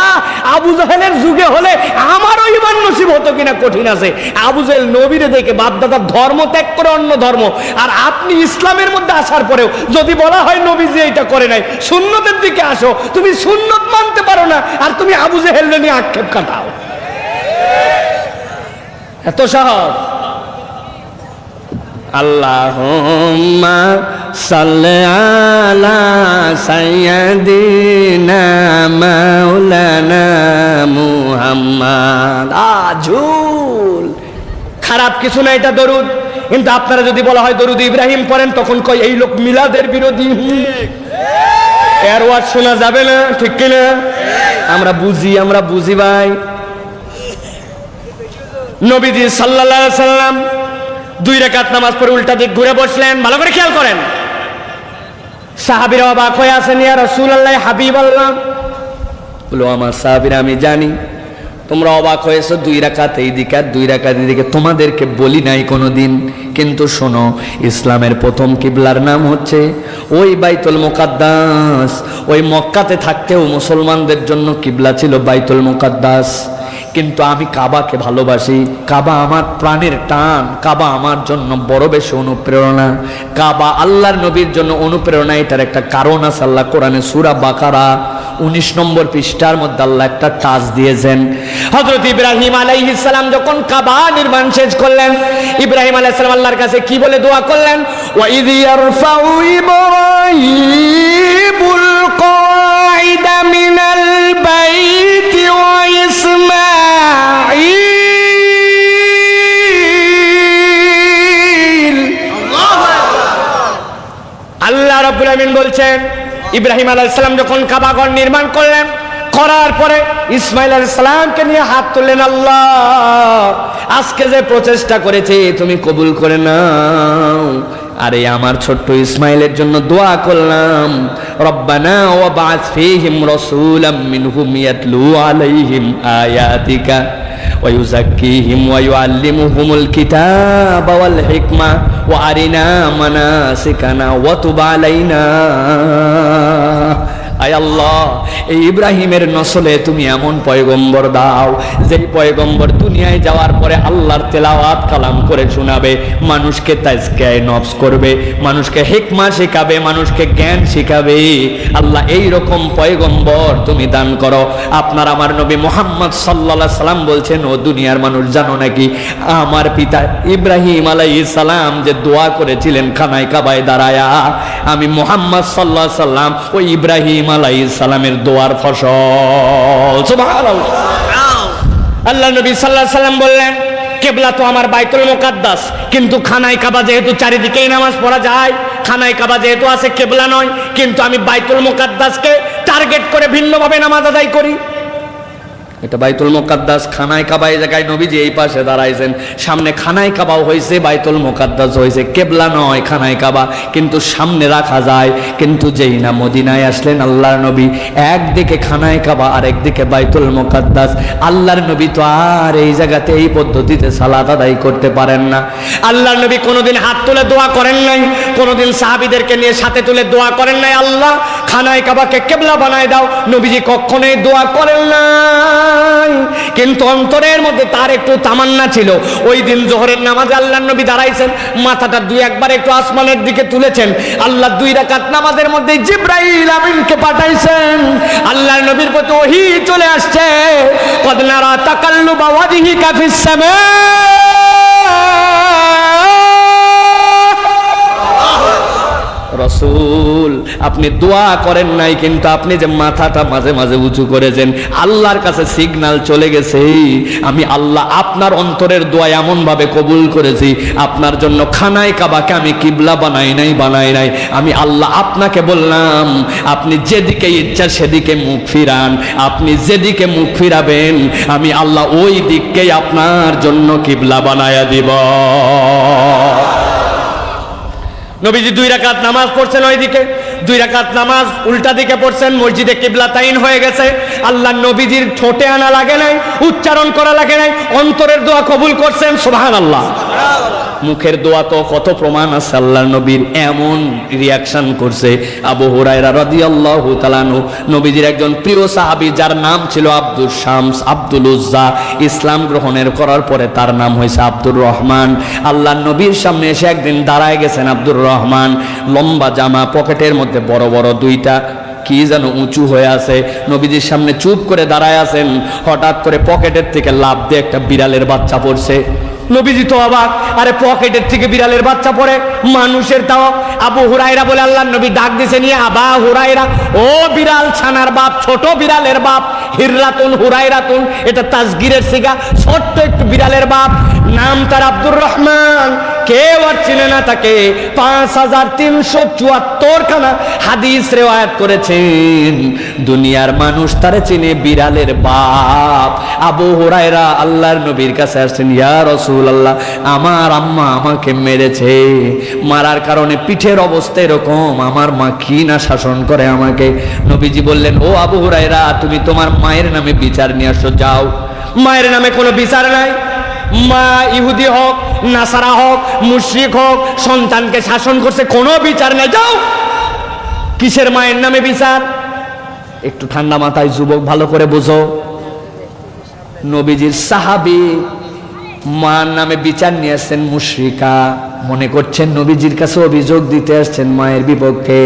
আবু জাহেলের যুগে হলে আমারও ইমান নসিব হতো কিনা কঠিন আছে। আবু জাহেল নবীরে দেখে বাপদাদার ধর্ম ত্যাগ করে অন্য ধর্ম, আর আপনি ইসলামের মধ্যে আসার পরেও যদি বলা হয় নবীজি এইটা করে নাই, সুন্নতের দিকে আসো, তুমি সুন্নত মানতে পারো না, আর তুমি আবু জাহেল নিয়ে আক্ষেপ কাটাও। এত সহজ। আল্লাহুম্মা সাল্লি আলা সাইয়্যিদিনা মাওলানা মুহাম্মদ। আজুল খারাপ কিছু না, এটা দরুদ। কিন্তু আপনারা যদি বলা হয় দরুদ ইব্রাহিম পড়েন, তখন কই এই লোক মিলাদের বিরোধী, এর ওয়াজ শোনা যাবে না, ঠিক কিনা? আমরা বুঝি ভাই। নবীজি সাল্লাল্লাহু আলাইহি সাল্লাম 2 রাকাত নামাজ পড়ে উল্টা দিক ঘুরে বসলেন। ভালো করে খেয়াল করেন। সাহাবীরা অবাক হয়ে আছেন, ইয়া রাসূলুল্লাহ, হাবিবাল্লাহ। বলো, আমার সাহাবীরা, আমি জানি তোমরা অবাক হয়েছো 2 রাকাত এইদিকে আর 2 রাকাত এদিকে, তোমাদেরকে বলি নাই কোনোদিন। কিন্তু শোনো, ইসলামের প্রথম কিবলার নাম হচ্ছে ওই বাইতুল মুকাদ্দাস। ওই মক্কাতে থাকতেও মুসলমানদের জন্য কিবলা ছিল বাইতুল মুকাদ্দাস। কিন্তু আমি কাবাকে ভালোবাসি, কাবা আমার প্রাণের টান, কাবা আমার জন্য বড় বেশি অনুপ্রেরণা, কাবা আল্লাহর নবীর জন্য অনুপ্রেরণা। এটার একটা কারণ আছে। আল্লাহ কোরআনে সূরা বাকারা 19 নম্বর পৃষ্ঠার মধ্যে আল্লাহ একটা টাচ দিয়েছেন। হযরত ইব্রাহিম আলাইহিস সালাম যখন কাবা নির্মাণ শেষ করলেন, ইব্রাহিম আলাইহিস সালাম আল্লাহর কাছে কি বলে দোয়া করলেন? ওয়া ইয ইয়ারফাউ ইব্রাহিমুল কায়দা মিনাল বাইতি ওয়া ইসমাঈল। আল্লাহ রাব্বুল আমিন বলছেন, ইব্রাহিম আলাইহিস সালাম যখন কাবা ঘর নির্মাণ করলেন, করার পরে ইসমাইল আলাইহিস সালামকে নিয়ে হাত তুললেন, আল্লাহ আজকে যে প্রচেষ্টা করেছে তুমি কবুল করে নাও। আরে আমার ছোট্ট ইসমাইলের জন্য দোয়া করলাম, রব্বানা ওয়াবআস ফীহিম রাসূলাম মিনহুম ইয়াতলু আলাইহিম আয়াতিকা ওয়া ইউযাক্কিহিম ওয়া ইউআল্লিমুহুমুল কিতাবা ওয়াল হিকমা ওয়া আরিনা মানাসিকানা ওয়া তুব আলাইনা। আয় আল্লাহ, এই ইব্রাহিমের নসলে তুমি এমন পয়গম্বর দাও, যেই পয়গম্বর দুনিয়ায় যাওয়ার পরে আল্লাহর তেলাওয়াত কালাম করে শোনাবে, মানুষকে তাজকিয়ায়ে নফস করবে, মানুষকে হিকমা শেখাবে, মানুষকে জ্ঞান শেখাবে। আল্লাহ এই রকম পয়গম্বর তুমি দান করো। আপনার আমার নবী মুহাম্মদ সাল্লাল্লাহু আলাইহি সাল্লাম বলছেন, ও দুনিয়ার মানুষ, জানো নাকি আমার পিতা ইব্রাহিম আলাইহিস সালাম যে দোয়া করেছিলেন খানায় কাবায় দাঁড়ায়া, আমি মুহাম্মদ সাল্লাল্লাহু আলাইহি সাল্লাম ওই ইব্রাহিম আলাইহিস সালামের দোয়ার ফসল। সুবহানাল্লাহ। আল্লাহ নবী সাল্লাল্লাহু আলাইহি সাল্লাম বললেন, কিবলা তো আমার বাইতুল মুকাদ্দাস, কিন্তু খানায় কাবা যেহেতু চারিদিকেই নামাজ পড়া যায়, খানায় কাবা যেহেতু আছে কিবলা নয়, কিন্তু আমি বাইতুল মুকাদ্দাসকে টার্গেট করে ভিন্নভাবে নামাজ আদায় করি। এটা বাইতুল মুকাদ্দাস, খানায় কাবা এই জায়গায় নবীজি এই পাশে দাঁড়াইছেন, সামনে খানায় কাবাও হয়েছে, বাইতুল মুকাদ্দাস হয়েছে, কিবলা নয় খানায় কাবা, কিন্তু সামনে রাখা যায়। কিন্তু যেই না মদিনায় আসলেন আল্লাহর নবী, একদিকে খানায় কাবা আর একদিকে বাইতুল মুকাদ্দাস, আল্লাহর নবী তো আর এই জায়গাতে এই পদ্ধতিতে সালাত আদায় করতে পারেন না। আল্লাহর নবী কোনোদিন হাত তুলে দোয়া করেন নাই, কোনোদিন সাহাবীদেরকে নিয়ে সাথে তুলে দোয়া করেন নাই, আল্লাহ খানায় কাবাকে কিবলা বানায় দাও। নবীজি কখনোই দোয়া করেন না। কিন্তু অন্তরের মধ্যে তার একটু তামান্না ছিল। ওই দিন জোহরের নামাজে আল্লাহর নবী দাঁড়াইছেন, মাথাটা 2-1 একটু আসমানের দিকে তুলেছেন। আল্লাহ 2 রাকাত নামাজের মধ্যে জিবরাইল আমিনকে পাঠাইছেন। আল্লাহর নবীর প্রতি ওহী চলে আসছে, কদ নারা তাকাল্লুবা ওয়াজহিকা ফিস সামা। রাসূল আপনি দোয়া করেন নাই, কিন্তু আপনি যে মাথাটা মাঝে মাঝে উঁচু করেছেন, আল্লাহর কাছে সিগন্যাল চলে গেছে। আমি আল্লাহ আপনার অন্তরের দোয়া এমন ভাবে কবুল করেছি, আপনার জন্য খানায় কাবাকে আমি কিবলা বানাই নাই। আমি আল্লাহ আপনাকে বললাম আপনি যেদিকে ইচ্ছা সেদিকে মুখ ফিরান, আপনি যেদিকে মুখ ফিরাবেন আমি আল্লাহ ওই দিককেই আপনার জন্য কিবলা বানায়া দিব। নবীজি 2 রাকাত নামাজ পড়ছেন, ওইদিকে 2 রাকাত নামাজ উল্টা দিকে পড়ছেন, মসজিদে কিবলাতাইন হয়ে গেছে। আল্লাহ নবীজির ঠোঁটে আনা লাগে নাই, উচ্চারণ করা লাগে নাই, অন্তরের দোয়া কবুল করছেন। সুবহানাল্লাহ। মুখের দোয়া তো কত প্রমাণ আছে আল্লাহর নবীর, এমন রিয়াকশন করছে। আবু হুরায়রা রাদিয়াল্লাহু তাআলা আনহু, নবীজির একজন প্রিয় সাহাবী যার নাম ছিল আব্দুল শামস, আব্দুল উজ্জা, ইসলাম গ্রহণের করার পরে তার নাম হয়েছে আব্দুর রহমান। আল্লাহর নবীর সামনে এসে একদিন দাঁড়ায় গেছেন আব্দুর রহমান, লম্বা জামা, পকেটের মধ্যে বড় বড় 2টা কি যেন উঁচু হয়ে আছে, নবীজির সামনে চুপ করে দাঁড়ায় আছেন। হঠাৎ করে পকেটের থেকে লাফ দিয়ে একটা বিড়ালের বাচ্চা পড়ছে। নবীজি তো অবাক, আরে পকেটের থেকে বিড়ালের বাচ্চা পড়ে, মানুষের তাও। আবু হুরায়রা বলে আল্লাহর নবী ডাক দিয়েছেন, ইয়া আবা হুরায়রা, ও বিড়াল ছানার বাপ, ছোট বিড়ালের বাপ, হিররাতুন হুরায়রাতুন, এটা তাসগীরের সিগা, ছোট্ট একটু বিড়ালের বাপ, নাম তার আব্দুর রহমান। কেউ আর চিনে না তাকে। 5374 খানা হাদিস রিওয়ায়াত করেছেন। দুনিয়ার মানুষ তারে চিনে বিড়ালের বাপ। আবু হুরায়রা আল্লাহর নবীর কাছে আসছেন, ইয়া রাসূলুল্লাহ, আমার আম্মা আমাকে মেরেছে, মারার কারণে পিঠের অবস্থা এরকম, আমার মা কি না শাসন করে আমাকে। নবীজি বললেন, ও আবু হুরায়রা, তুমি তোমার মায়ের নামে বিচার নিয়ে আসো, যাও। মায়ের নামে কোনো বিচার নাই। মা ইহুদি হোক, নাসারা হোক, মুশরিক হোক, সন্তানকে শাসন করছে, কোনো বিচার নেই, যাও। কিসের মায়ের নামে বিচার? একটু ঠান্ডা মাথায় যুবক ভালো করে বুঝো। নবীজির সাহাবী মার নামে বিচার নিয়ে আসছেন মুশরিকা, মনে করছেন নবীজির কাছে অভিযোগ দিতে আসছেন মায়ের বিপক্ষে।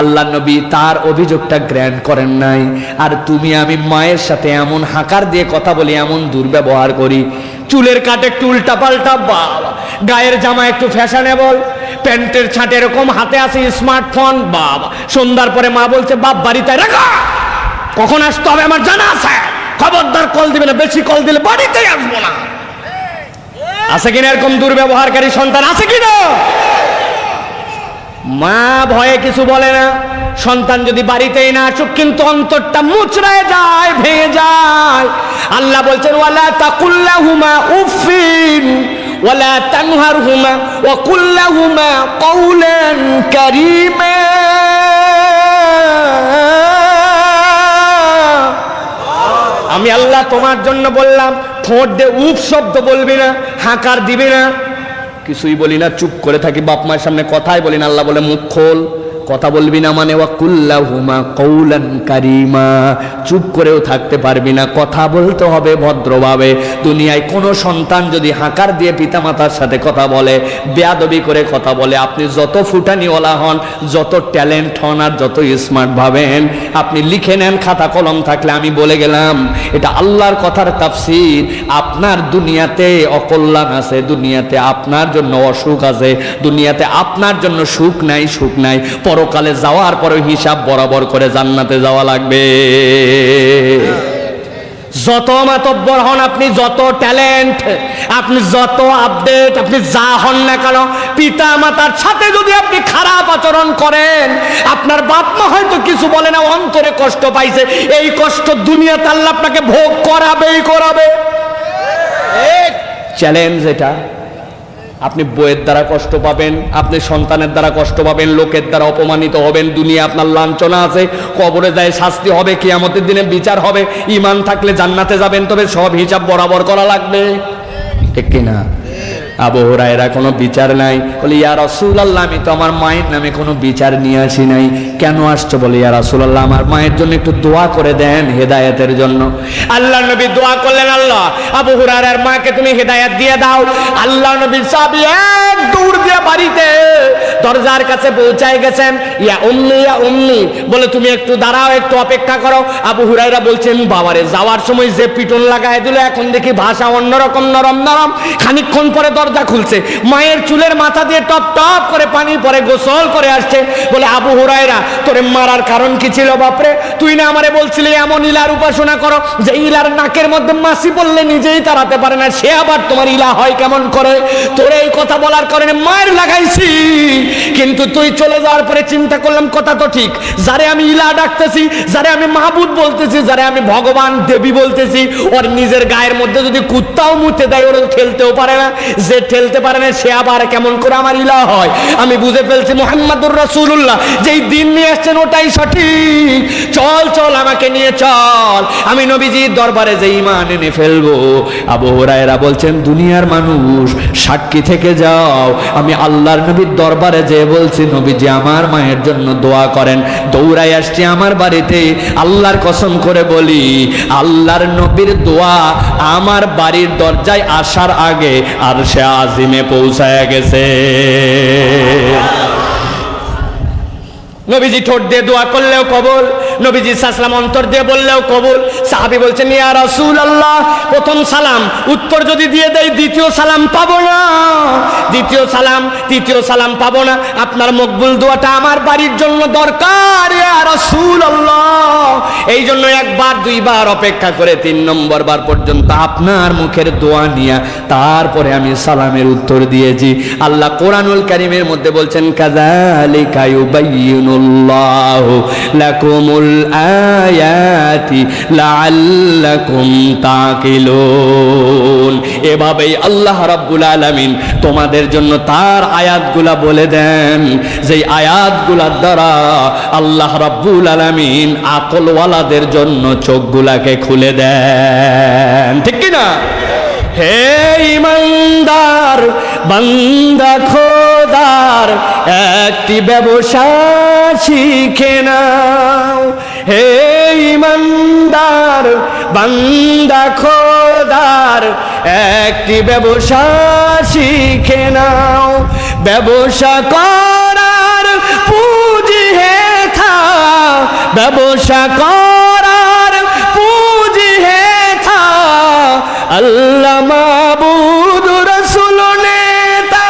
আল্লাহ নবী তার অভিযোগটা গ্রহণ করেন নাই। আর তুমি আমি মায়ের সাথে এমন হাঁকার দিয়ে কথা বলি, এমন দুর্ব্যবহার করি, চুলের কাট একটু উল্টা পাল্টা, বাবা, গায়ের জামা একটু ফ্যাশনেবল, প্যান্টের ছাঁট এরকম, হাতে আছে স্মার্টফোন, বাবা, সন্ধ্যার পরে মা বলছে বাপ বাড়িতে রাখা, কখন আসতে হবে আমার জানা আছে, খবরদার কল দিবে না, বেশি কল দিলে বাড়িতেই আসবো না। আছে কিনা এরকম দুর্ব্যবহারকারী সন্তান? আছে কিনা? মা ভয়ে কিছু বলে না, সন্তান যদি বাড়িতেই না আসুক কিন্তু অন্তরটা মুচড়ায় যায়, ভেঙে যায়। আল্লাহ বলছেন, ওয়ালা তাকুল্লাহুমা উফিন ওয়ালা তানহারহুমা ওয়া কুল্লাহুমা কওলান কারীমা। আমি আল্লাহ তোমার জন্য বললাম, ঠোঁট দিয়ে উফ শব্দ বলবি না, হাঁকার দিবি না, কিছুই বলি না, চুপ করে থাকি, বাপ মায়ের সামনে কথাই বলি না। আল্লাহ বলে মুখ খোল, কথা বলবি না, মানে ওয়া কুল্লাহুমা কওলান কারীমা, চুপ করেও থাকতে পারবি না, কথা বলতে হবে ভদ্রভাবে। দুনিয়ায় কোনো সন্তান যদি হাঁকার দিয়ে পিতামাতার সাথে কথা বলে, বেয়াদবি করে কথা বলে, আপনি যত ফুটানিওয়ালা হন, যত ট্যালেন্ট হন, আর যত স্মার্ট ভাবেন, আপনি লিখে নেন খাতা কলম থাকলে, আমি বলে গেলাম এটা আল্লাহর কথার তাফসীর। আপনার দুনিয়াতে অকল্যাণ আছে, দুনিয়াতে আপনার জন্য অসুখ আছে, দুনিয়াতে আপনার জন্য সুখ নাই, সুখ নাই, পরকালে যাওয়ার পরে হিসাব বরাবর করে জান্নাতে যাওয়া লাগবে। যত মাতব্বর হন আপনি, যত ট্যালেন্ট, আপনি যত আপডেট, আপনি যা হন না কেন, পিতা মাতার সাথে যদি আপনি খারাপ আচরণ করেন, আপনার বাপ মা হয়তো কিছু বলে না, অন্তরে কষ্ট পাইছে, এই কষ্ট দুনিয়াতে আল্লাহ আপনাকে ভোগ করাবেই করাবে। চ্যালেঞ্জ এটা। আপনি বইয়ের দ্বারা কষ্ট পাবেন, আপনি সন্তানের দ্বারা কষ্ট পাবেন, লোকের দ্বারা অপমানিত হবেন, দুনিয়া আপনার লাঞ্ছনা আছে, কবরে যায় শাস্তি হবে, কিয়ামতের দিনে বিচার হবে। ঈমান থাকলে জান্নাতে যাবেন, তবে সব হিসাব বরাবর করা লাগবে, ঠিক কিনা? আবু হুরায়রা কোনো বিচার নাই, বলে ইয়া রাসূলুল্লাহ, আমি তো আমার মায়ের নামে কোনো বিচার নিয়ে আসি নাই। কেন আসছো? বলে ইয়া রাসূলুল্লাহ, আমার মায়ের জন্য একটু দোয়া করে দেন, হেদায়েতের জন্য। আল্লাহ নবী দোয়া করলেন, আল্লাহ আবু হুরায়রার মাকে তুমি হেদায়েত দিয়ে দাও। আল্লাহ নবী সাহাবী এক দৌড় দিয়ে বাড়িতে দরজার কাছে পৌঁছায় গেছেন, ইয়া উম্মি, বলে তুমি একটু দাঁড়াও, একটু অপেক্ষা করো। আবু হুরায়রা বলছেন, বাবারে, যাওয়ার সময় যে পিটন লাগায় দিল, এখন দেখি ভাষা অন্যরকম, নরম নরম, খানিকক্ষণ পরে দরজা খুলছে, মায়ের চুলের মাথা দিয়ে টপ টপ করে পানি পরে গোসল করে আসছে। বলে আবু হুরায়রা, তোরে মারার কারণ কি ছিল বাপরে? তুই না আমারে বলছিলি এমন ইলার উপাসনা করো যে ইলার নাকের মধ্যে মাছি পড়লে নিজেই তাড়াতে পারে না, সে আবার তোমার ইলা হয় কেমন করে? তোরে এই কথা বলার কারণে মায়ের লাগাইছি, কিন্তু তুই চলে যাওয়ার পরে চিন্তা করলাম কথা তো ঠিক, যারে আমি ইলা ডাকতেছি, যারে আমি মাহবুদ বলতেছি, যারে আমি ভগবান দেবী বলতেছি, ওর নিজের গায়ের মধ্যে যদি কুত্তাও মুতে দেয় ওরা ঠেলতেও পারে না, যে ঠেলতে পারে না সে আবার কেমন করে আমার ইলা হয়? আমি বুঝে ফেলছি মুহাম্মাদুর রাসূলুল্লাহ যেই দিন নিয়ে আসছেন ওটাই সঠিক। চল চল আমাকে নিয়ে চল, আমি নবীজির দরবারে যে ঈমান এনে ফেলবো। আবু হুরায়রা বলছেন, দুনিয়ার মানুষ সাক্ষী থেকে যাও, আমি আল্লাহর নবীর দরবারে যে বলছি নবীজি আমার মায়ের জন্য দোয়া করেন। দৌড়াই আসছি আমার বাড়িতে, আল্লাহর কসম করে বলি আল্লাহর নবীর দোয়া আমার বাড়ির দরজায় আসার আগে আরশে আজিমে পৌঁছায় গেছে। নবীজি ঠোঁট দিয়ে দোয়া করলেও কবুল, নবীজি সাল্লাম অন্তর দিয়ে বললেও কবুল। সাহাবী বলছেন, ইয়া রাসূলুল্লাহ, প্রথম সালাম উত্তর যদি দিয়ে দেই দ্বিতীয় সালাম পাবো না, দ্বিতীয় সালাম তৃতীয় সালাম পাবো না, আপনার মকবুল দোয়াটা আমার বাড়ির জন্য দরকার ইয়া রাসূলুল্লাহ। এই জন্য একবার দুইবার অপেক্ষা করে 3 নম্বর বার পর্যন্ত আপনার মুখের দোয়া নিয়ে তারপরে আমি সালামের উত্তর দিয়েছি। আল্লাহ কোরআনুল কারীমের মধ্যে বলছেন, কাযালিকা ইউবাইয়িনুল্লাহু লাকুমুল আয়াতি লাআল্লাকুম তাকিলুন। এভাবেই আল্লাহ রাব্বুল আলামিন তোমাদের জন্য তার আয়াতগুলা বলে দেন, যেই আয়াতগুলার দ্বারা আল্লাহ রাব্বুল আলামিন আকলওয়ালাদের জন্য চোখগুলাকে খুলে দেন। ঠিক কি না? হে ইমানদার বান্দা খোদার একটি ব্যবসা শিখে নাও। হে ইমানদার বান্দা খোদার একটি ব্যবসা শিখে নাও। ব্যবসা করার পুঁজি হে থা, ব্যবসা করার পুঁজি হে থা, আল্লাহ মাবুদ রাসূল নেতা,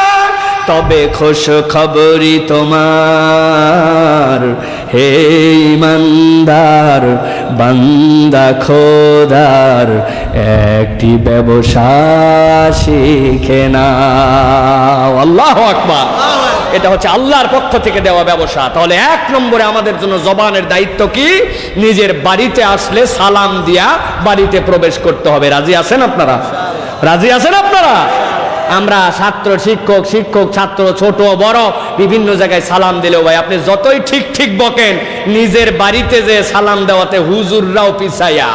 তবে খুশ খবরি তোমার। হে ইমানদার বান্দা খোদার একটি ব্যবসা শিখে নাও। আল্লাহু আকবার। এটা হচ্ছে আল্লাহর পক্ষ থেকে দেওয়া ব্যবসা। তাহলে 1 নম্বরে আমাদের জন্য জবানের দায়িত্ব কি? নিজের বাড়িতে আসলে সালাম দিয়া বাড়িতে প্রবেশ করতে হবে। রাজি আছেন আপনারা? রাজি আছেন আপনারা? আমরা ছাত্র শিক্ষক, শিক্ষক ছাত্র, ছোট বড় বিভিন্ন জায়গায় সালাম দিলেও ভাই আপনি যতই ঠিক ঠিক বকেন, নিজের বাড়িতে যে সালাম দেওয়াতে হুজুররাও পিছাইয়া।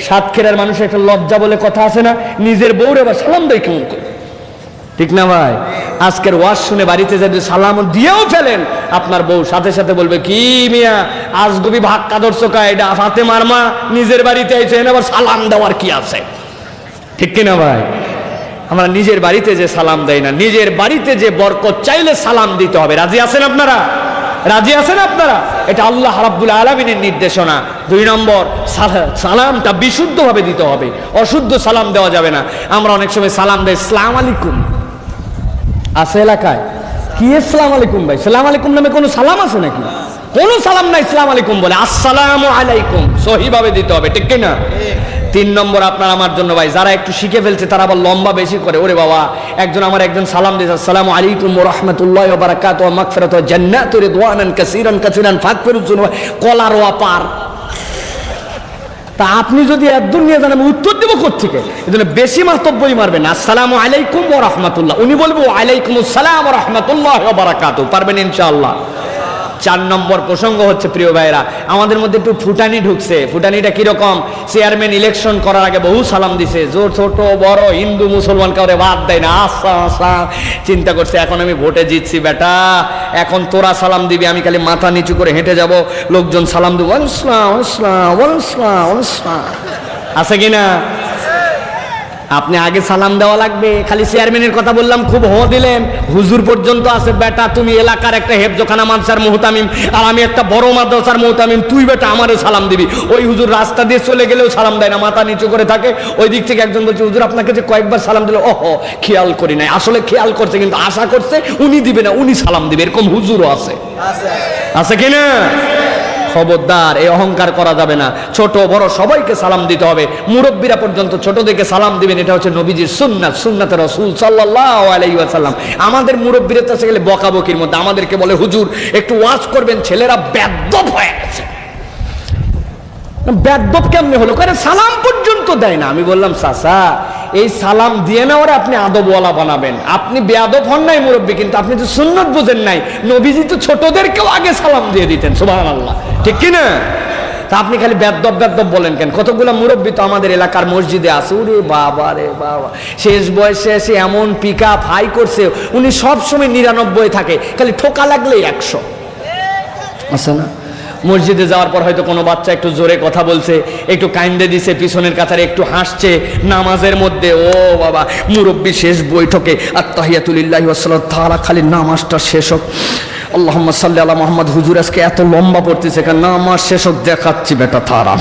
সাতক্ষীরার মানুষের একটা লজ্জা বলে কথা আছে না, নিজের বউরে আবার সালাম দেয় কেমন করে? ঠিক না ভাই? আজকের ওয়াজ শুনে বাড়িতে যদি সালাম দিয়েও ফেলেন, আপনার বউ সাথে সাথে বলবে, কি মিয়া আজগবি ভাক্কা দর্শকা, এটা ফাতেমার মা নিজের বাড়িতে আইছেন, আবার সালাম দেওয়ার কি আছে? ঠিক কিনা ভাই? আমরা নিজের বাড়িতে যে সালাম দেয় না, নিজের বাড়িতে যে বরকত চাইলে সালাম দিতে হবে। রাজি আছেন আপনারা? রাজি আছেন আপনারা? এটা আল্লাহ রাব্বুল আলামিনের নির্দেশনা। 2 নম্বর, সালামটা বিশুদ্ধভাবে দিতে হবে, অশুদ্ধ সালাম দেওয়া যাবে না। আমরা অনেক সময় সালাম দেই আসসালামু আলাইকুম, আছে এলাকায় কি আসসালামু আলাইকুম ভাই? সালাম আলাইকুম নামে কোনো সালাম আছে নাকি? কোনো সালাম নাই, আসসালামু আলাইকুম বলে। আসসালামু আলাইকুম সহিভাবে দিতে হবে। ঠিক কিনা? 3 নম্বর আপনার আমার জন্য ভাই, যারা একটু শিখে ফেলছে তারা আবার লম্বা বেশি করে। ওরে বাবা, একজন সালাম দিয়েছে, আসসালামু আলাইকুম ওয়া রাহমাতুল্লাহি ওয়া বারাকাতুহু ওয়া মাগফিরাতু ওয়া জান্নাতু রিদওয়ানান কাসীরান কাসীরান ফাগফিরুজ যুনুবা, কলার ওয়াপার। তা আপনি যদি একদম নিয়ে যান, আমি উত্তর দেবো কোত্থেকে? এজন্য বেশি মাতব্বই মারবেন। আসসালামু আলাইকুম ওয়া রাহমাতুল্লাহ, উনি বলবো ওয়া আলাইকুমুস সালাম ওয়া রাহমাতুল্লাহি ওয়া বারাকাতুহু। পারবেন ইনশাআল্লাহ? 4 নম্বর প্রসঙ্গ হচ্ছে, প্রিয় ভাইরা, আমাদের মধ্যে একটু ফুটানি ঢুকছে। ফুটানিটা কিরকম? চেয়ারম্যান ইলেকশন করার আগে বহু সালাম দিছে, জোর ছোট বড় হিন্দু মুসলমান কাউরে বাদ দেয় না। আচ্ছা আচ্ছা, চিন্তা করছে এখন আমি ভোটে জিতছি বেটা, এখন তোরা সালাম দিবি, আমি খালি মাথা নিচু করে হেঁটে যাব, লোকজন সালাম দেবো আসসালাম আসসালাম আসসালাম আসসালাম। আছে কিনা? আপনি আগে সালাম দেওয়া লাগবে। খালি চেয়ারম্যানের কথা বললাম, খুব দিলেন। হুজুর পর্যন্ত আছে, বেটা তুমি এলাকার একটা হেফজখানা মাদ্রাসার মুহতামিম আর আমি একটা বড় মাদ্রাসার মুহতামিম, তুই বেটা আমারে সালাম দিবি। ওই হুজুর রাস্তা দিয়ে চলে গেলেও সালাম দেয় না, মাথা নিচু করে থাকে। ওই দিক থেকে একজন বলছে, হুজুর আপনাকে যে কয়েকবার সালাম দিল, ওহো খেয়াল করি নাই। আসলে খেয়াল করছে, কিন্তু আশা করছে উনি দিবে না, উনি সালাম দিবে। এরকম হুজুরও আছে, আছে কিনা? খবরদার, এই অহংকার করা যাবে না। ছোট বড় সবাইকে সালাম দিতে হবে। মুরব্বীরা পর্যন্ত ছোটদেরকে সালাম দিবেন, এটা হচ্ছে নবীজির সুন্নাত, সুন্নাতে রাসূল সাল্লাল্লাহু আলাইহি ওয়াসাল্লাম। আমাদের মুরব্বীরা তো গেলে বকাবকির মধ্যে, আমাদেরকে বলে হুজুর একটু ওয়াজ করবেন, ছেলেরা বেয়াদব হয়ে গেছে। বেয়াদব কেমনে হলো? করে সালাম পর্যন্ত দেয় না। আমি বললাম, চাচা এই সালাম দিয়ে না ওরা আপনি আদবওয়ালা বানাবেন। আপনি বেয়াদব হন নাই মুরব্বী, কিন্তু আপনি তো সুন্নত বুঝেন নাই। নবীজি তো ছোটদেরকেও আগে সালাম দিয়ে দিতেন, সুবহানাল্লাহ, ঠিক কি না? তা আপনি খালি বেয়াদব বেয়াদব বলেন কেন? কতগুলো মুরব্বী তো আমাদের এলাকার মসজিদে আছে, ওরে বাবা রে বাবা, শেষ বয়সে এসে এমন পিক আপ হাই করছে, উনি সবসময় 99 থাকে, খালি ঠোকা লাগলেই 100 আছে না? মসজিদে যাওয়ার পর হয়তো কোনো বাচ্চা একটু জোরে কথা বলছে, একটু কাইন্দে দিছে, পিছনের কাতারে একটু হাসছে। নামাজের মধ্যে ও বাবা, মুরব্বী শেষ বৈঠকে আত্তাহিয়াতু লিল্লাহি ওয়া সালাতু তাআলা, খালি নামাজটা শেষ হোক, আল্লাহুম্মা সাল্লি আলা মুহাম্মদ। হুজুর আজকে এত লম্বা পড়তেছে কেন? নামাজ শেষ হোক, দেখাচ্ছি বেটা তারা।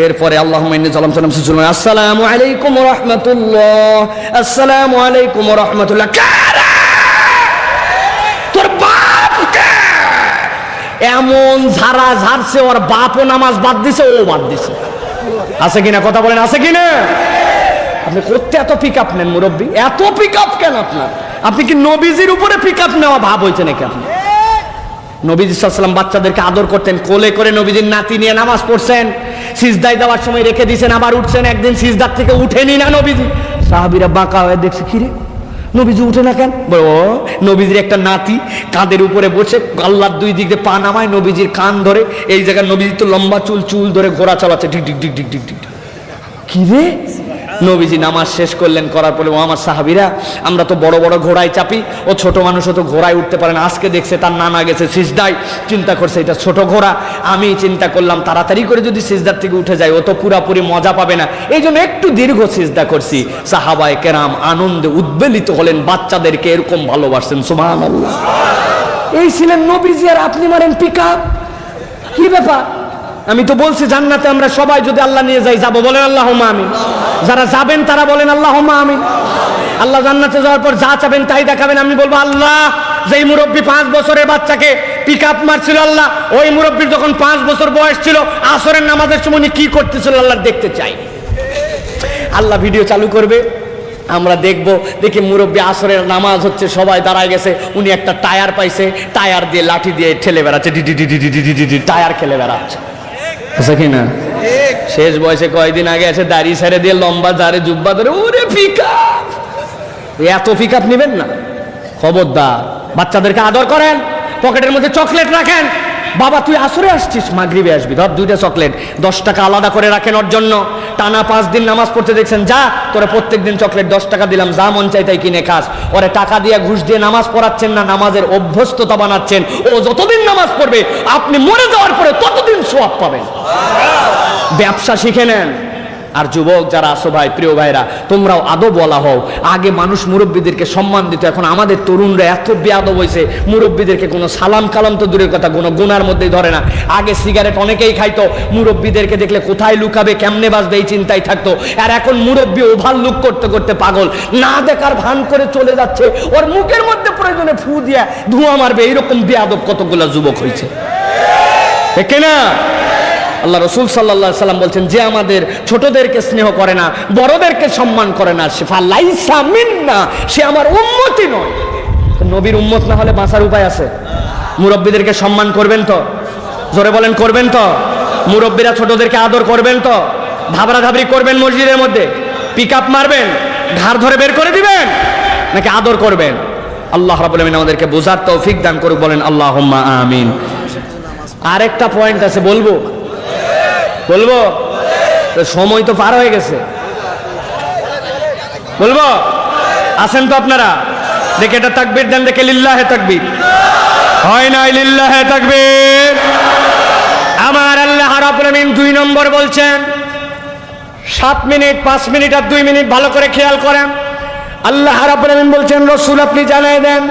এরপরে আল্লাহুম্মা ইন্নী যালামতু নাফসি যুলমান, আসসালামু আলাইকুম ওয়া রাহমাতুল্লাহ, আসসালামু আলাইকুম ওয়া রাহমাতুল্লাহ। তোর বাপকে এমন ঝাড়া ঝাড়ছে, ওর বাপও নামাজ বাদ দিছে, ও বাদ দিছে। আছে কিনা? কথা বলেন, আছে কিনা? আপনি করতে এত পিক আপ নেন মুরব্বী, এত পিক আপ কেন আপনার? আপনি কি নবীজির উপরে পিক আপ নেওয়া ভাব হয়েছে নাকি আপনি? নবীজি সাল্লাল্লাহু আলাইহি ওয়াসাল্লাম বাচ্চাদেরকে আদর করতেন, কোলে করে নবীজির নাতি নিয়ে নামাজ পড়ছেন, সিজদায় দেওয়ার সময় রেখে দিয়েছেন, আবার উঠছেন। একদিন সিজদার থেকে উঠেনি না নবীজি। সাহাবীরা বাঁকা হয়ে দেখছে, কি রে নবীজি উঠে না কেন? ও নবীজির একটা নাতি কাঁধের উপরে বসে আল্লাহর দুই দিকে পা নামায়, নবীজির কান ধরে, এই জায়গায় নবীজি তো লম্বা চুল, চুল ধরে ঘোড়া চালাচ্ছে, ঠিক ঠিক ঠিক ঠিক ঠিক ঠিক। কি রে? নবীজি নামাজ শেষ করলেন, করার পরে ও আমার সাহাবীরা, আমরা তো বড় বড় ঘোড়ায় চাপি, ও ছোট মানুষও তো ঘোড়ায় উঠতে পারে না। আজকে দেখছে তার নানা গেছে সিজদায়, চিন্তা করছে এটা ছোট ঘোড়া। আমি চিন্তা করলাম তাড়াতাড়ি করে যদি সিজদার থেকে উঠে যায়, ও তো পুরাপুরি মজা পাবে না, এই জন্য একটু দীর্ঘ সিজদা করছি। সাহাবায়ে কেরাম আনন্দে উদ্বেলিত হলেন, বাচ্চাদেরকে এরকম ভালোবাসেন, সুবহানাল্লাহ। এই ছিলেন নবীজি, আর আপনি মারেন পিকআপ। কি ব্যাপার? আমি তো বলছি জান্নাতে আমরা সবাই যদি আল্লাহ নিয়ে যাই, যাবো, বলেন আল্লাহুম্মা আমিন। যারা যাবেন তারা বলেন আল্লাহুম্মা আমিন। আল্লাহ জান্নাতে যাওয়ার পর যা চাবেন তাই দেখাবেন। আমি বলবো, আল্লাহ যেই মুরব্বী 5 বছরের বাচ্চাকে পিক আপ মারছিল, আল্লাহ ওই মুরব্বীর যখন 5 বছর বয়স ছিল, আসরের নামাজের সময় উনি কি করতেছিল আল্লাহ দেখতে চাই। আল্লাহ ভিডিও চালু করবে, আমরা দেখবো, দেখি মুরব্বী আসরের নামাজ হচ্ছে, সবাই দাঁড়ায় গেছে, উনি একটা টায়ার পাইছে, টায়ার দিয়ে লাঠি দিয়ে ঠেলে বেড়াচ্ছে, টায়ার খেলে বেড়াচ্ছে, আছে কিনা? শেষ বয়সে কয়েকদিন আগে এসে দাড়ি ছেড়ে দিয়ে লম্বা দাড়ি জুব্বা ধরে, ওরে পিকআপ। এত পিকআপ নেবেন না, খবরদার। বাচ্চাদেরকে আদর করেন, পকেটের মধ্যে চকলেট রাখেন। বাবা তুই আসরে আসছিস, মাগরিবে আসবি, ধর 2টা চকলেট, 10 টাকা আলাদা করে রাখেন ওর জন্য। টানা 5 দিন নামাজ পড়তে দেখছেন, যা তোরা প্রত্যেক দিন চকলেট 10 টাকা দিলাম, যা মন চাই তাই কিনে খাস। ওরে টাকা দিয়ে ঘুষ দিয়ে নামাজ পড়াচ্ছেন না, নামাজের অভ্যস্ততা বানাচ্ছেন। ও যতদিন নামাজ পড়বে, আপনি মরে যাওয়ার পরে ততদিন সওয়াব পাবেন। ব্যবসা শিখে নেন। আর যুবক যারা আছো ভাই, প্রিয় ভাইরা, তোমরাও আদবওয়ালা হও। আগে মানুষ মুরব্বীদেরকে সম্মান দিত, এখন আমাদের তরুণরা এত বেয়াদব হয়েছে, মুরব্বীদেরকে কোনো সালাম কালাম তো দূরের কথা, কোনো গুনার মধ্যেই ধরে না। আগে সিগারেট অনেকেই খাইতো, মুরব্বীদেরকে দেখলে কোথায় লুকাবে, কেমনে বাঁচবে, এই চিন্তায় থাকতো। আর এখন মুরব্বী ওভার লুক করতে করতে পাগল, না দেখার ভান করে চলে যাচ্ছে, ওর মুখের মধ্যে প্রয়োজনে ফু দিয়া ধোঁয়া মারবে, এইরকম বেয়াদব কতগুলা যুবক হয়েছে, ঠিক না? আল্লাহ রাসূল সাল্লাল্লাহু আলাইহি সাল্লাম বলছেন, যে আমাদের ছোটদেরকে স্নেহ করে না, বড়দেরকে সম্মান করে না, সে ফালাইসা মিন্না, সে আমার উম্মতই নয়। নবীর উম্মত না হলে বাঁচার উপায় আছে? মুরব্বীদেরকে সম্মান করবেন তো? জোরে বলেন, করবেন তো? মুরব্বীরা ছোটদেরকে আদর করবেন তো? ধাবরাধাবরি করবেন মসজিদের মধ্যে? পিক আপ মারবেন, ঘাড় ধরে বের করে দিবেন, নাকি আদর করবেন? আল্লাহ রাব্বুল আলামিন আমাদেরকে বোঝার তৌফিক দান করুক, বলেন আল্লাহুম্মা আমিন। আরেকটা পয়েন্ট আছে, বলবো? সময় তো পার হয়ে গেছে, বলবো? আছেন তো আপনারা? দেখে এটা তাকবীর দেন, দেখে লিল্লাহে তাকবীর হয় নাই, লিল্লাহে তাকবীর। আমার আল্লাহ রাব্বুল আলামিন 2 নম্বর বলছেন, 7 মিনিট, 5 মিনিট আর 2 মিনিট ভালো করে খেয়াল করেন। আল্লাহ রাব্বুল আলামিন বলছেন, রাসূল আপনি জানাই দেন,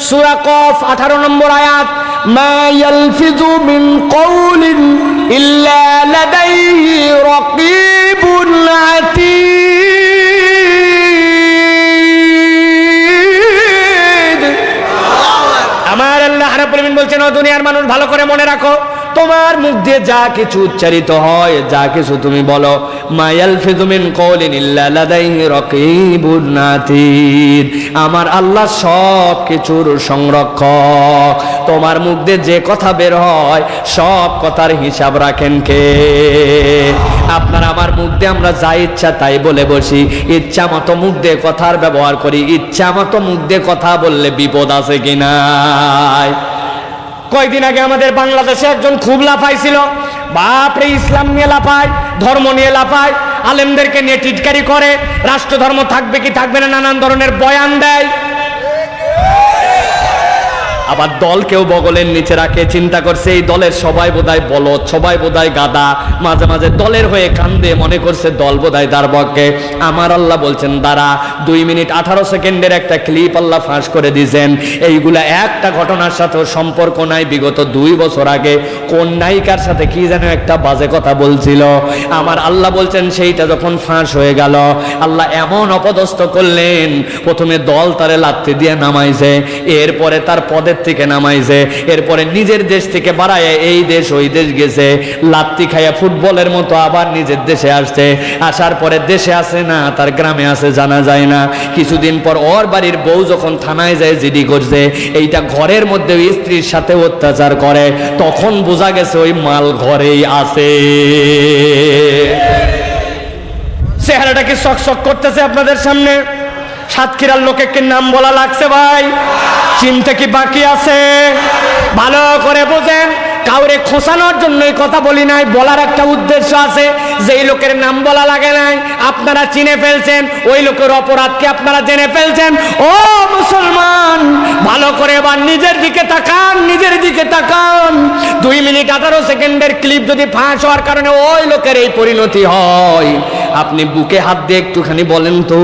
সূরা কফ 18 নম্বর আয়াত, মা ইয়ালফিযু মিন কওলিন ইল্লা লাদাইহি রাকীবুন আতীদ। আমার আল্লাহ রাব্বুল আলামিন বলছেন, ও দুনিয়ার মানুষ ভালো করে মনে রাখো, তোমার মুখ দিয়ে যা কিছু উচ্চারিত হয়, যা কিছু তুমি বলো, মা ইয়ালফিযু মিন কওলিন ইল্লা লাদাইহি রাকীবুন আতীদ, আমার আল্লাহ সব কিছুর সংরক্ষক। তোমার মুখ দিয়ে যে কথা বের হয় সব কথার হিসাব রাখেন কে? আপনার আমার মুখ দিয়ে আমরা যা ইচ্ছা তাই বলে বসি, ইচ্ছা মতো মুখ দিয়ে কথার ব্যবহার করি, ইচ্ছা মতো মুখ দিয়ে কথা বললে বিপদ আছে কিনা? কয়েকদিন আগে আমাদের বাংলাদেশে একজন খুব লাফাইছিল, বাপরে ইসলাম নিয়ে লাফায়, ধর্ম নিয়ে লাফায়, আলেমদেরকে নিয়ে টিটকারি করে, রাষ্ট্র ধর্ম থাকবে কি থাকবে না নানান ধরনের বয়ান দেয়, আবার দলকেও বগলের নিচে রাখে। চিন্তা করছে এই দলের সবাই বোধহয় বলদ, সবাই বোধহয় গাদা, মাঝে মাঝে দলের হয়ে কান্দে, মনে করছে দল বোধহয় তার পক্ষে। আমার আল্লাহ বলছেন দাঁড়া, 2 মিনিট 18 সেকেন্ডের একটা ক্লিপ আল্লাহ ফাঁস করে দিয়েছেন। এইগুলা একটা ঘটনার সাথেও সম্পর্ক নাই। বিগত 2 বছর আগে কোন নায়িকার সাথে কি যেন একটা বাজে কথা বলছিল, আমার আল্লাহ বলছেন সেইটা যখন ফাঁস হয়ে গেল, আল্লাহ এমন অপদস্থ করলেন, প্রথমে দল তারে লাথি দিয়ে নামাইছে, এরপরে তার পদের থেকে নামাইছে, এরপরে নিজের দেশ থেকে বাড়ায় এই দেশ ওই দেশ গেছে, লাত্তি খাইয়া ফুটবলের মতো আবার নিজের দেশে আসছে, আসার পরে দেশে আসে না তার গ্রামে আসে জানা যায় না। কিছুদিন পর ওর বাড়ির বউ যখন থানায় যায় জিডি করছে, এইটা ঘরের মধ্যে স্ত্রীর সাথে অত্যাচার করে, তখন বোঝা গেছে ওই মাল ঘরেই আছে। চেহারাটা কি চকচক করতেছে আপনাদের সামনে? সাতক্ষীরার লোকে কি নাম বলা লাগছে ভাই? চিনতে কি বাকি আছে? ভালো করে বোঝেন, কাউরে খোঁচানোর জন্যই কথা বলি নাই, বলার একটা উদ্দেশ্য আছে। যেই লোকের নাম বলা লাগে নাই আপনারা চিনে ফেলছেন, ওই লোকের অপরাধকে আপনারা জেনে ফেলছেন। ও মুসলমান, ভালো করে এবার নিজের দিকে তাকান, নিজের দিকে তাকান। 2 মিনিট 18 সেকেন্ডের ক্লিপ যদি ফাঁস হওয়ার কারণে ওই লোকের এই পরিণতি হয়, আপনি বুকে হাত দিয়ে একটুখানি বলেন তো,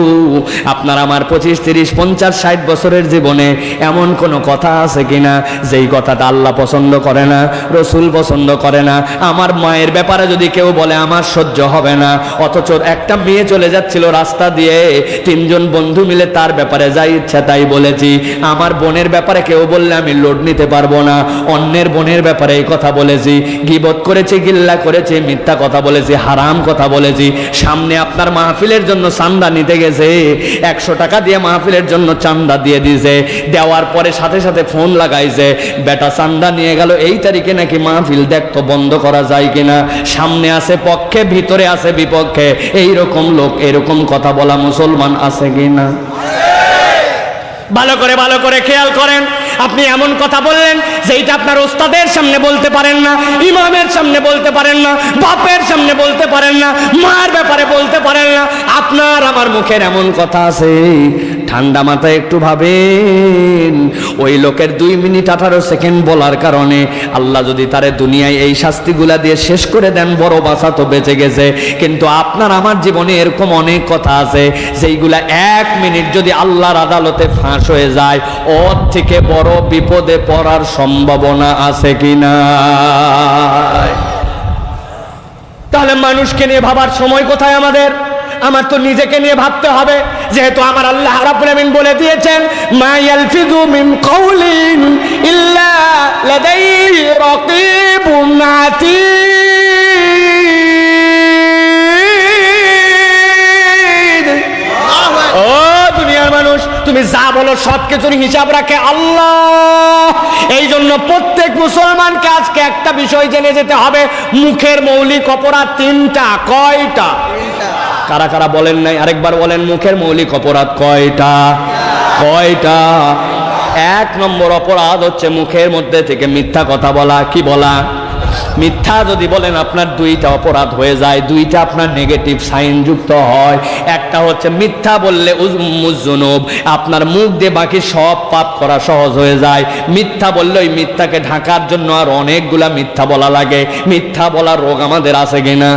আপনার আমার 25, 30, 50, 60 বছরের জীবনে এমন কোনো কথা আছে কিনা যেই কথাটা আল্লাহ পছন্দ করে না, রসুল পছন্দ করে না? আমার মায়ের ব্যাপারে যদি কেউ বলে আমার সহ্য হবে না, অথচ একটা মেয়ে চলে যাচ্ছিল রাস্তা দিয়ে, 3 জন বন্ধু মিলে তার ব্যাপারে যাই ইচ্ছা তাই বলেছি। আমার বোনের ব্যাপারে কেউ বললে আমি লোড নিতে পারবো না, অন্যের বোনের ব্যাপারে এই কথা বলেছি, গীবত করেছি, গিল্লা করেছি, মিথ্যা কথা বলেছি, হারাম কথা বলেছি। সামনে আপনার মাহফিলের জন্য চান্দা নিতে গেছে, 100 টাকা দিয়ে মাহফিলের জন্য চান্দা দিয়ে দিয়েছে, দেওয়ার পরে সাথে সাথে ফোন লাগাইছে, বেটা চান্দা নিয়ে গেল এই তারিখে নাকি মাহফিল দেখতো বন্ধ করা যায় কিনা। সামনে আছে পক্ষে, ভিতরে আছে বিপক্ষে, এইরকম লোক, এরকম কথা বলা মুসলমান আছে কিনা? ভালো করে খেয়াল করেন। আপনি এমন কথা বললেন যেটা আপনার ওস্তাদের সামনে বলতে পারেন না, ইমামের সামনে বলতে পারেন না, বাপের সামনে বলতে পারেন না, মার ব্যাপারে বলতে পারেন না। আপনার আমার মুখের এমন কথা আছে, ঠান্ডা মাথায় একটু ভাবেন, ওই লোকের 2 মিনিট 18 সেকেন্ড বলার কারণে আল্লাহ যদি তারে দুনিয়ায় এই শাস্তিগুলা দিয়ে শেষ করে দেন, বড় বাঁচা তো বেঁচে গেছে। কিন্তু আপনার আমার জীবনে এরকম অনেক কথা আছে যেইগুলা 1 মিনিট যদি আল্লাহর আদালতে ফাঁস হয়ে যায়, ওর থেকে বড় বিপদে পড়ার সম্ভাবনা আছে কিনা? তাহলে মানুষকে নিয়ে ভাবার সময় কোথায় আমাদের? আমার তো নিজেকে নিয়ে ভাবতে হবে, যেহেতু আমার আল্লাহ রাব্বুল আমিন বলে দিয়েছেন, মা ইয়ালফিযু মিন কাওলিন ইল্লা লাদাইহি রাকীবুন আতীদ। ও দুনিয়ার মানুষ, তুমি যা বলো সব কিছুর হিসাব রাখে আল্লাহ। এই জন্য প্রত্যেক মুসলমানকে আজকে একটা বিষয় জেনে যেতে হবে, মুখের মৌলিক অপরাধ 3টা। কয়টা? কারা কারা বলেন নাই? আরেকবার বলেন, মুখের মৌলিক অপরাধ কয়টা? কয়টা? 1 নম্বর অপরাধ হচ্ছে মুখের মধ্যে থেকে মিথ্যা কথা বলা। কি বলা? মিথ্যা যদি বলেন আপনার 2টা অপরাধ হয়ে যায়, 2টা আপনার নেগেটিভ সাইন যুক্ত হয়। একটা হচ্ছে মিথ্যা বললে উযুনুব, আপনার মুখ দিয়ে বাকি সব পাপ করা সহজ হয়ে যায়। মিথ্যা বললে ওই মিথ্যাকে ঢাকার জন্য আর অনেকগুলা মিথ্যা বলা লাগে। মিথ্যা বলার রোগ আমাদের আছে কিনা?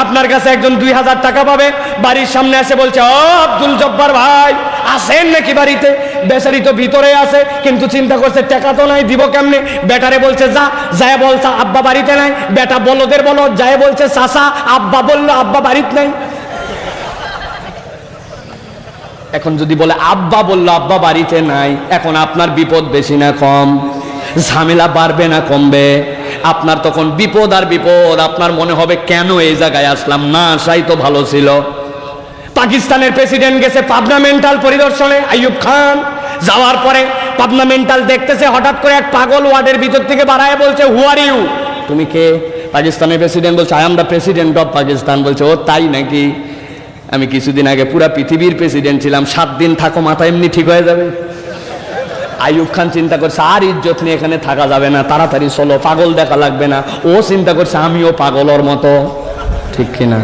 আপনার কাছে একজন 2000 টাকা পাবে, বাড়ির সামনে এসে বলছে, ও আব্দুল জব্বার ভাই আসেন নাকি বাড়িতে? বেচারি তো ভিতরে আছে, কিন্তু চিন্তা করছে টাকা তো নাই, দিব কেমনে? বেটারে বলছে যা, যায় বলছে আব্বা বাড়িতে নাই। বেটা বলদের বলদ যায় বলছে চাচা, আব্বা বললো আব্বা বাড়িতে নাই। এখন যদি বলে আব্বা বললো আব্বা বাড়িতে নাই, এখন আপনার বিপদ বেশি না কম? ঝামেলা বাড়বে না কমবে? আপনার তখন বিপদ আর বিপদ। আপনার মনে হবে কেন এই জায়গায় আসলাম, না আসাই তো ভালো ছিল। পাকিস্তানের প্রেসিডেন্ট গেছে পাবনা মেন্টাল পরিদর্শনে, আইয়ুব খান। যাওয়ার পরে পাবনা মেন্টাল দেখতেছে, হঠাৎ করে এক পাগল ওয়ার্ডের ভিতর থেকে বাড়ায় বলছে, হু আর ইউ? তুমি কে? পাকিস্তানের প্রেসিডেন্ট বলছে, I am the president of Pakistan. বলছে, ও তাই নাকি? আমি কিছুদিন আগে পুরা পৃথিবীর প্রেসিডেন্ট ছিলাম, 7 দিন থাকো, মাথা এমনি ঠিক হয়ে যাবে। আইয়ুব খান চিন্তা করছে, আর ইজ্জত নিয়ে এখানে থাকা যাবে না, তাড়াতাড়ি চলো, পাগল দেখা লাগবে না। ও চিন্তা করছে আমিও পাগলর মতো, ঠিক কিনা?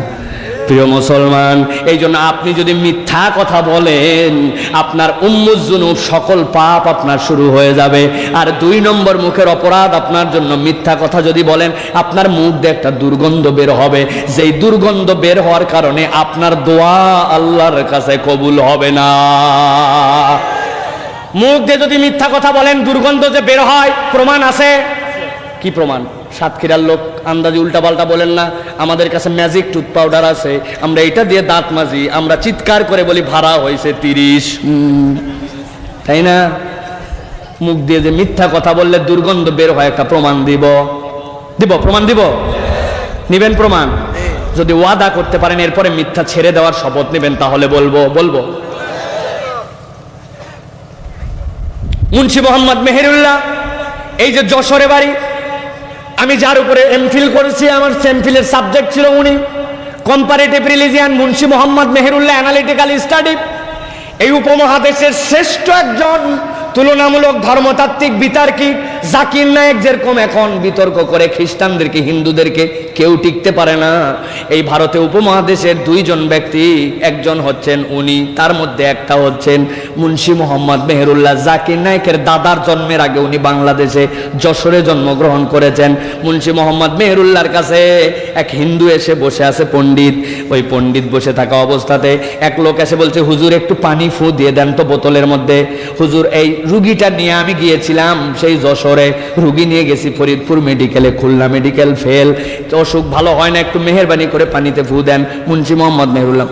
প্রিয় মুসলমান, এই জন্য আপনি যদি মিথ্যা কথা বলেন, আপনার উম্মুজ্জুনুব সকল পাপ আপনার শুরু হয়ে যাবে। আর 2 নম্বর মুখের অপরাধ আপনার জন্য, মিথ্যা কথা যদি বলেন, আপনার মুখ দিয়ে একটা দুর্গন্ধ বের হবে, যেই দুর্গন্ধ বের হওয়ার কারণে আপনার দোয়া আল্লাহর কাছে কবুল হবে না। মুখ দিয়ে যদি মিথ্যা কথা বলেন, দুর্গন্ধ যে বের হয়, প্রমাণ আছে। কি প্রমাণ? সাতক্ষীরার লোক আন্দাজে উল্টাপাল্টা বলেন না, আমাদের কাছে ম্যাজিক টুথ পাউডার আছে, আমরা এটা দিয়ে দাঁত মাজি, আমরা চিৎকার করে বলি ভাড়া হয়েছে 30। তাই না? মুখ দিয়ে যে মিথ্যা কথা বললে দুর্গন্ধ বের হয়, একটা প্রমাণ দিব। প্রমাণ দিব? নিবেন প্রমাণ? যদি ওয়াদা করতে পারেন এরপরে মিথ্যা ছেড়ে দেওয়ার শপথ নেবেন, তাহলে বলবো। মুন্সি মোহাম্মদ মেহেরুল্লাহ, এই যে যশোরে বাড়ি, আমি যার উপরে এমফিল করেছি, আমার এমফিলের সাবজেক্ট ছিল উনি, comparative religion. Munshi Mohammad Meherullah, analytical study. এই উপমহাদেশের শ্রেষ্ঠ একজন তুলনামূলক ধর্মতাত্ত্বিক বিতার্কিক। জাকির নায়েক যেরকম এখন বিতর্ক করে খ্রিস্টানদেরকে, হিন্দুদেরকে, কেউ টিকতে পারে না। এই ভারতে উপমহাদেশের 2 জন ব্যক্তি, একজন হচ্ছেন উনি, তার মধ্যে একটা হচ্ছেন মুন্সি মোহাম্মদ মেহেরুল্লাহ। জাকির নায়েকের দাদার জন্মের আগে উনি বাংলাদেশে যশোরে জন্মগ্রহণ করেছেন। মুন্সি মোহাম্মদ মেহেরুল্লাহর কাছে এক হিন্দু এসে বসে আছে, পণ্ডিত। ওই পণ্ডিত বসে থাকা অবস্থাতে এক লোক এসে বলছে, হুজুর একটু পানি ফু দিয়ে দেন তো বোতলের মধ্যে। হুজুর, এই রুগীটা নিয়ে আমি গিয়েছিলাম সেই যশোরে, রুগী নিয়ে গেছি ফরিদপুর মেডিকেলে, খুলনা মেডিকেল ফেল, অসুখ ভালো হয় না, একটু মেহেরবানি করে পানিতে ফু দেন। মুন্সি মোহাম্মদ মেহেরুল্লাহ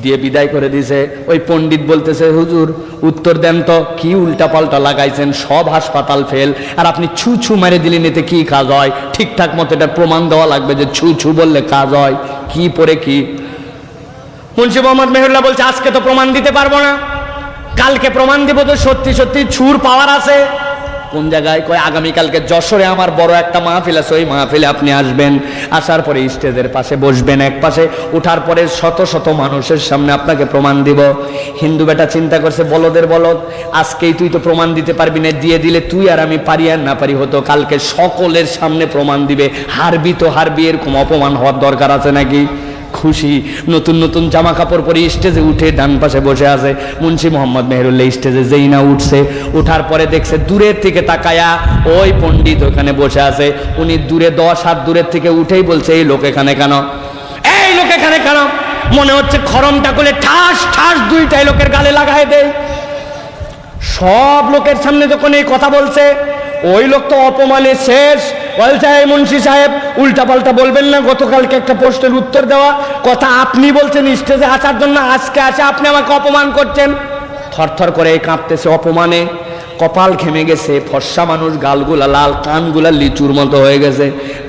দিয়ে বিদায় করে দিছে। ওই পণ্ডিত বলতেছে, হুজুর উত্তর দেন তো, কি উল্টা পাল্টা লাগাইছেন, সব হাসপাতাল ফেল, আর আপনি ছু ছু মেরে দিলেন, এতে কি কাজ হয়? ঠিকঠাক মতো এটা প্রমাণ দেওয়া লাগবে যে ছু ছু বললে কাজ হয়, কি পরে কি। মুন্সি মোহাম্মদ মেহেরুল্লাহ বলছে, আজকে তো প্রমাণ দিতে পারবো না, কালকে প্রমাণ দিব তো সত্যি সত্যি ছুর পাওয়ার আছে। কোন জায়গায়? কয় আগামীকালকে যশোরে আমার বড় একটা মাহফিল আছে, ওই মাহফিলে আপনি আসবেন, আসার পরে স্টেজের পাশে বসবেন, এক পাশে উঠার পরে শত শত মানুষের সামনে আপনাকে প্রমাণ দিব। হিন্দু বেটা চিন্তা করছে, বলদের বলদ, আজকেই তুই তো প্রমাণ দিতে পারবি না, দিয়ে দিলে তুই আর আমি পারি আর না পারি হতো, কালকে সকলের সামনে প্রমাণ দিবে, হারবি তো হারবি, এরকম অপমান হওয়ার দরকার আছে নাকি? খুশি, নতুন নতুন জামা কাপড় পরে স্টেজে উঠে ডান পাশে বসে আছে। মুন্সি মোহাম্মদ মেহেরুল্লাহ স্টেজে যেই না উঠছে, উঠার পরে দেখছে দূরের থেকে তাকায়া ওই পণ্ডিত ওখানে বসে আছে। উনি দূরে 10 হাত দূরের থেকে উঠেই বলছে, এই লোক এখানে কেন? এই লোক এখানে কেন? মনে হচ্ছে খরমটা করলে ঠাস ঠাস 2টাই লোকের গালে লাগায় দেয়। সব লোকের সামনে যখন এই কথা বলছে, ওই লোক তো অপমানে শেষ। বলছে, মুন্সি সাহেব উল্টা পাল্টা বলবেন না, গতকালকে একটা প্রশ্নের উত্তর দেওয়া কথা আপনি বলছেন স্টেজে আসার জন্য, আজকে আসে আপনি আমাকে অপমান করছেন। থরথর করে কাঁপতেছে অপমানে, কপাল ঘেমে গেছে, ফর্সা মানুষ, গালগুলা লাল, কানগুলা লিচুর মতো হয়ে গেছে।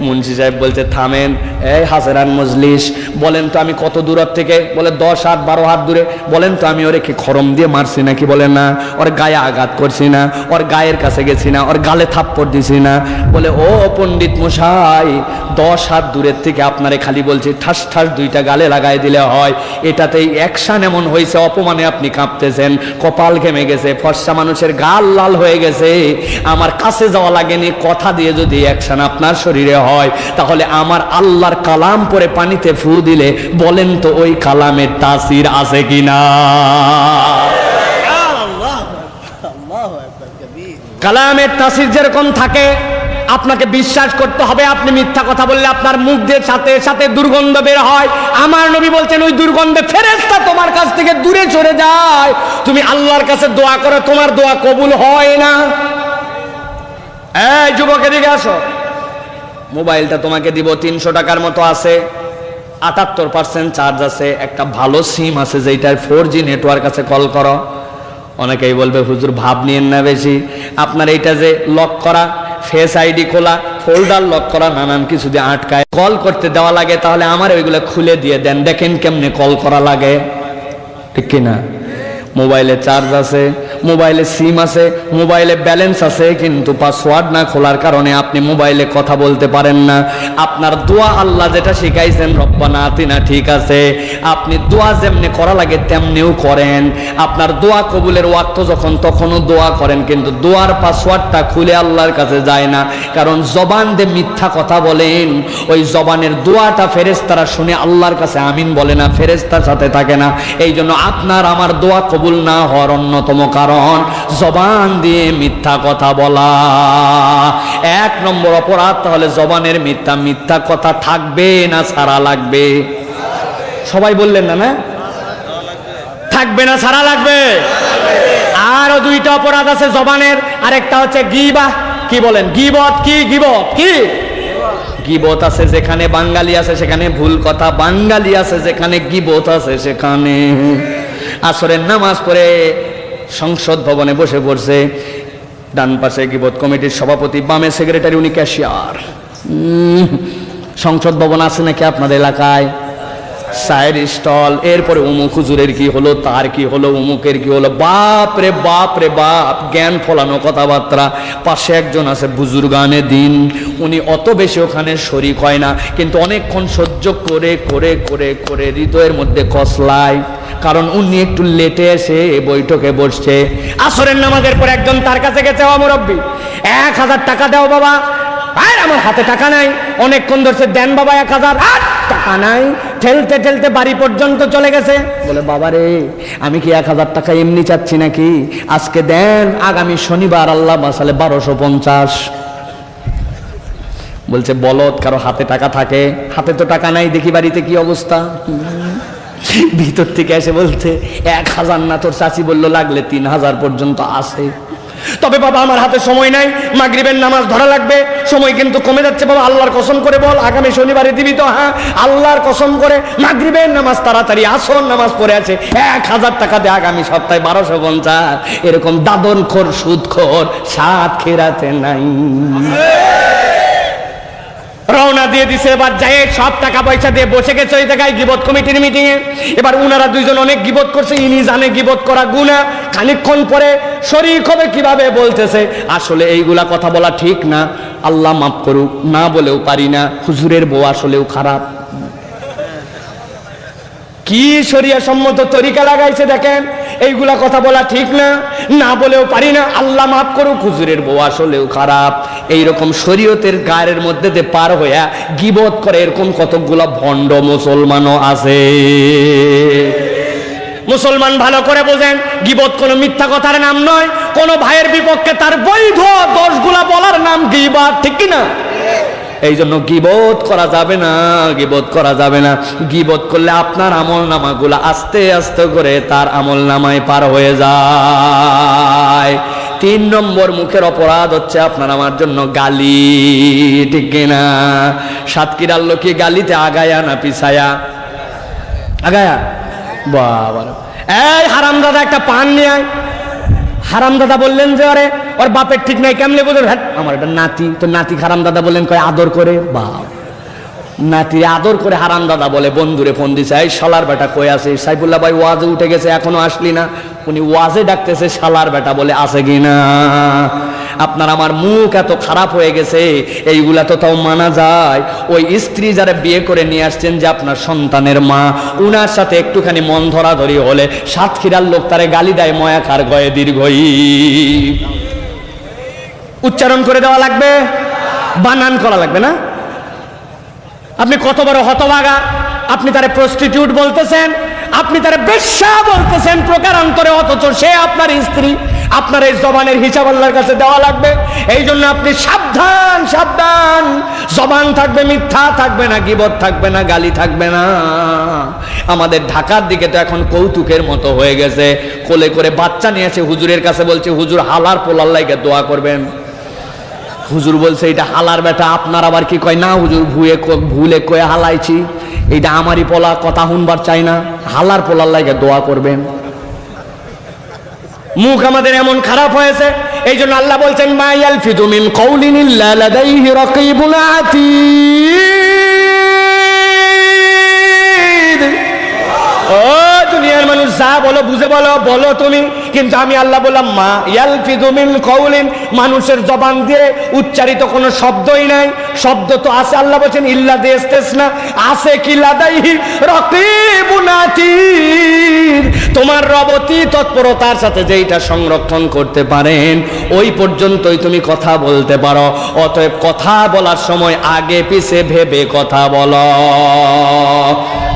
মুন্সি সাহেব বলছে, থামেন, এই হাজারান মজলিস, বলেন তো আমি কত দূর থেকে? বলে 10 হাত 12 হাত দূরে। বলেন তো আমি ওরে কি খরম দিয়ে মারছি নাকি? বলেন না। ওর গায়ে আঘাত করছি না, ওর গায়ের কাছে গেছি না, ওর গালে থাপ্পড় দিছি না। বলে, ও পণ্ডিত মশাই, 10 হাত দূরের থেকে আপনারে খালি বলছি ঠাস ঠাস 2টা গালে লাগাই দিলে হয়, এটাতেই অ্যাকশন এমন হয়েছে, অপমানে আপনি কাঁপতেছেন, কপাল ঘেমে গেছে, ফর্সা মানুষের গাল লাল হয়ে গেছে। আমার কাছে যাওয়া লাগেনি, কথা দিয়ে যদি অ্যাকশন আপনার শরীরে হয়, তাহলে আমার আল্লাহর কালাম পরে পানিতে ফু দিলে বলেন তো ওই কালামের তাসির আছে কিনা? কালামের তাসির যেরকম থাকে, আপনাকে বিশ্বাস করতে হবে। আপনি মিথ্যা কথা বললে আপনার মুখ দিয়ে সাথে সাথে দুর্গন্ধ বের হয়। আমার নবী বলছেন ওই দুর্গন্ধে ফেরেশতা তোমার কাছ থেকে দূরে সরে যায়। তুমি আল্লাহর কাছে দোয়া করো, তোমার দোয়া কবুল হয় না। এই যুবক এদিকে আসো, মোবাইলটা তোমাকে দিব, 300 টাকার মতো আছে, 78% চার্জ আছে, একটা ভালো সিম আছে যেটার 4G নেটওয়ার্ক আছে, কল করো। অনেকেই বলবে হুজুর ভাব নিয়েন না বেশি, আপনার এইটা যে লক করা, ফেস আইডি খোলা, ফোল্ডার লক করা, নানান কিছু দিয়ে আটকায় কল করতে দেওয়া লাগে, তাহলে আমার ওইগুলো খুলে দিয়ে দেন, দেখেন কেমনে কল করা লাগে, ঠিক কিনা? মোবাইলে চার্জ আছে, মোবাইলে সিম আছে, মোবাইলে ব্যালেন্স আছে, কিন্তু পাসওয়ার্ড না খোলার কারণে আপনি মোবাইলে কথা বলতে পারেন না। আপনার দোয়া আল্লাহ যেটা শিখাইছেন রব্বানা আতিনা, ঠিক আছে, আপনি দোয়া যেমনি করা লাগে তেমনিও করেন। আপনার দোয়া কবুলের ওয়াক্ত যখন তখনও দোয়া করেন, কিন্তু দোয়ার পাসওয়ার্ডটা খুলে আল্লাহর কাছে যায় না, কারণ জবান দিয়ে মিথ্যা কথা বলেন, ওই জবানের দোয়াটা ফেরেশতারা শুনে আল্লাহর কাছে আমিন বলে না, ফেরেশতার সাথে থাকে না। এই জন্য আপনার আমার দোয়া কবুল না হওয়ার অন্যতম কারণ জবান দিয়ে মিথ্যা কথা বলা। 1 নম্বর অপরাধ তাহলে জবানের মিথ্যা। মিথ্যা কথা থাকবে না ছাড়া লাগবে? সবাই বললেন না? না থাকবে না ছাড়া লাগবে? আরো 2টা অপরাধ আছে জবানের, আরেকটা হচ্ছে গীবাহ। কি বলেন? গীবত কি? গীবত কি? গীবত আছে যেখানে বাঙালি আছে সেখানে ভুল কথা, বাঙালি আছে যেখানে গীবত আছে সেখানে। আসরের নামাজ পড়ে সংসদ ভবনে বসে পড়ছে, ডান পাশে গীবত কমিটির সভাপতি, বামে সেক্রেটারি, উনি ক্যাশিয়ার। সংসদ ভবন আছে নাকি আপনাদের এলাকায়? চায়ের স্টল, এরপরে অমুক হুজুরের কি হলো, তার কি হলো, অমুকের কি হলো, বাপ রে বাপ রে বাপ, জ্ঞান ফলানো কথাবার্তা। পাশে একজন আছে বুজুর্গানে দিন, উনি অত বেশি ওখানে শরিক হয় না, কিন্তু অনেকক্ষণ সহ্য করে করে করে করে হৃদয়ের মধ্যে কসলায়, কারণ উনি একটু লেটে এসে বৈঠকে বসছে। আসরের নামাজের পর একজন তার কাছে গেছে, ও মুরব্বি 1000 টাকা দাও বাবা। আর আমার হাতে টাকা নাই, অনেকক্ষণ ধরছে, দেন বাবা 1000। আর টাকা নাই, ঠেলতে ঠেলতে বাড়ি পর্যন্ত চলে গেছে। বলে বাবা রে, আমি কি 1000 টাকা এমনি চাচ্ছি নাকি, আজকে দেন, আগামী শনিবার আল্লাহ বাসালে 1250। বলছে বলত, কারো হাতে টাকা থাকে? হাতে তো টাকা নাই, দেখি বাড়িতে কি অবস্থা। ভিতর থেকে এসে বলছে 1000 না, তোর চাচি বললো লাগলে 3000 পর্যন্ত আছে। তবে বাবা আমার হাতে সময় নাই, মাগরিবের নামাজ ধরা লাগবে, সময় কিন্তু কমে যাচ্ছে বাবা, আল্লাহর কসম করে বল আগামী শনিবারে দিবি তো? হ্যাঁ, আল্লাহর কসম করে মাগরিবের নামাজ তাড়াতাড়ি, আসর নামাজ পড়ে আছে, 1000 টাকা দিয়ে আগামী সপ্তাহে 1250। এরকম দাদনখোর সুদখোর সাত খেরাতে নাই। রওনা দিয়ে দিছে, এবার যাই সব টাকা পয়সা দিয়ে বসে গেছে ওই জায়গায় গীবত কমিটির মিটিং এ। এবার উনারা দুইজন অনেক গীবত করছে, ইনি জানে গীবত করা গুনাহ। খানিকক্ষণ পরে শরীক হবে কিভাবে বলতেছে, আসলে এইগুলা কথা বলা ঠিক না, আল্লাহ মাফ করুক, না বলেও পারি না, হুজুরের বউ আসলেও খারাপ। কি শরিয়া সম্মত তরিকা লাগাইছে দেখেন, এইগুলা কথা বলা ঠিক না, না বলেও পারি না, আল্লাহ মাফ করুক, হুজুরের বউ আসলেও খারাপ। এইরকম শরীয়তের গায়ের মধ্যে দিয়ে পার হইয়া গীবত করে এরকম কতগুলা ভণ্ড মুসলমানও আছে। মুসলমান ভালো করে বোঝেন, গীবত কোনো মিথ্যা কথার নাম নয়, কোন ভাইয়ের বিপক্ষে তার বৈধ দোষগুলা বলার নাম গীবত, ঠিক কিনা? এই জন্য গীবত করা যাবে না, গীবত করা যাবে না। গীবত করলে আপনার আমল নামাগুলা আস্তে আস্তে করে তার আমল নামায় পার হয়ে যায়। 3 নম্বর মুখের অপরাধ হচ্ছে আপনার আমার জন্য গালি, ঠিক কিনা? সাতক্ষীরার লোকে গালিতে আগায়া না পিছায়া? আগায়া। বাবা, এই হারাম দাদা একটা পান নিয়ে আয়। হারাম দাদা বললেন যে আরে ওর বাপের ঠিক নাই, কেমনে বলবেন? হ্যাঁ আমার একটা নাতি, তো নাতি হারাম দাদা বললেন, কয় আদর করে। বাপ, নাতিরে আদর করে হারাম দাদা বলে। বন্ধুরে ফোন দিছে, এই শালার বেটা কই আছে? সাইফুল্লাহ ভাই ওয়াজে উঠে গেছে, এখনো আসলি না। উনি ওয়াজে ডাকতেছে, শালার বেটা বলে আছে কিনা? আপনার আমার মুখ এত খারাপ হয়ে গেছে, এইগুলা তো তাও মানা যায়। ওই স্ত্রী যারা বিয়ে করে নিয়ে আসছেন যে আপনার সন্তানের মা, উনার সাথে একটুখানি মন ধরাধরি হলে সাতক্ষীরার লোক তারে গালি দেয় ময়াকার গয়ে দীর্ঘই। উচ্চারণ করে দেওয়া লাগবে, বানান করা লাগবে না? আপনি কত বড় হতভাগা, আপনি তারে প্রস্টিটিউট বলতেছেন, আপনি তারে বেশ্যা বলতেছেন প্রকারান্তরে, অথচ সে আপনার স্ত্রী। আপনার এই জবানের হিসাব আল্লাহর কাছে দেওয়া লাগবে। এই জন্য আপনি সাবধান সাবধান, জবান থাকবে, মিথ্যা থাকবে না, গীবত থাকবে না, গালি থাকবে না। আমাদের ঢাকার দিকে তো এখন কৌতুকের মতো হয়ে গেছে, কোলে করে বাচ্চা নিয়ে এসে হুজুরের কাছে বলছে, হুজুর হালার পোলার লাইগে দোয়া করবেন। হুজুর বলছে এটা হালার বেটা, আপনার আবার কি কয়? না হুজুর ভুলে কয়ে হালাইছি, এটা আমারই পোলা, কথা শুনবার চাই না, হালার পোলার লাইগে দোয়া করবেন। মুখ আমাদের এমন খারাপ হয়েছে, এই জন্য আল্লাহ বলছেন মা ইয়ালফিযু মিন কাউলিন ইল্লা লাদাইহি রাকীবুন আতীদ। ও দুনিয়ার মানুষ যা বলো বুঝে বলো, বলো তুমি, কিন্তু আমি আল্লাহ বললাম মা ইয়ালফিযু মিন কাউলিন, মানুষের জবান দিয়ে উচ্চারিত কোনো শব্দই নাই। শব্দ তো আছে, আল্লাহ বলছেন ইল্লা দিয়ে ইস্তেসনা আছে কি, লাদাইহি রাকীবুন আতীদ, তোমার রব অতি তৎপরতার সাথে যেইটা সংরক্ষণ করতে পারেন ওই পর্যন্তই তুমি কথা বলতে পারো। অতএব কথা বলার সময় আগে পিছে ভেবে কথা বলো।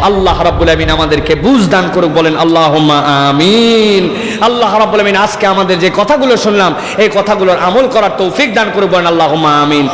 আল্লাহ রাব্বুল আমিন আমাদেরকে বুঝ দান করুক, বলেন আল্লাহুম্মা আমিন। আল্লাহ রাব্বুল আমিন আজকে আমাদের যে কথাগুলো শুনলাম এই কথাগুলোর আমল করার তৌফিক দান করুক, বলেন আল্লাহুম্মা আমিন।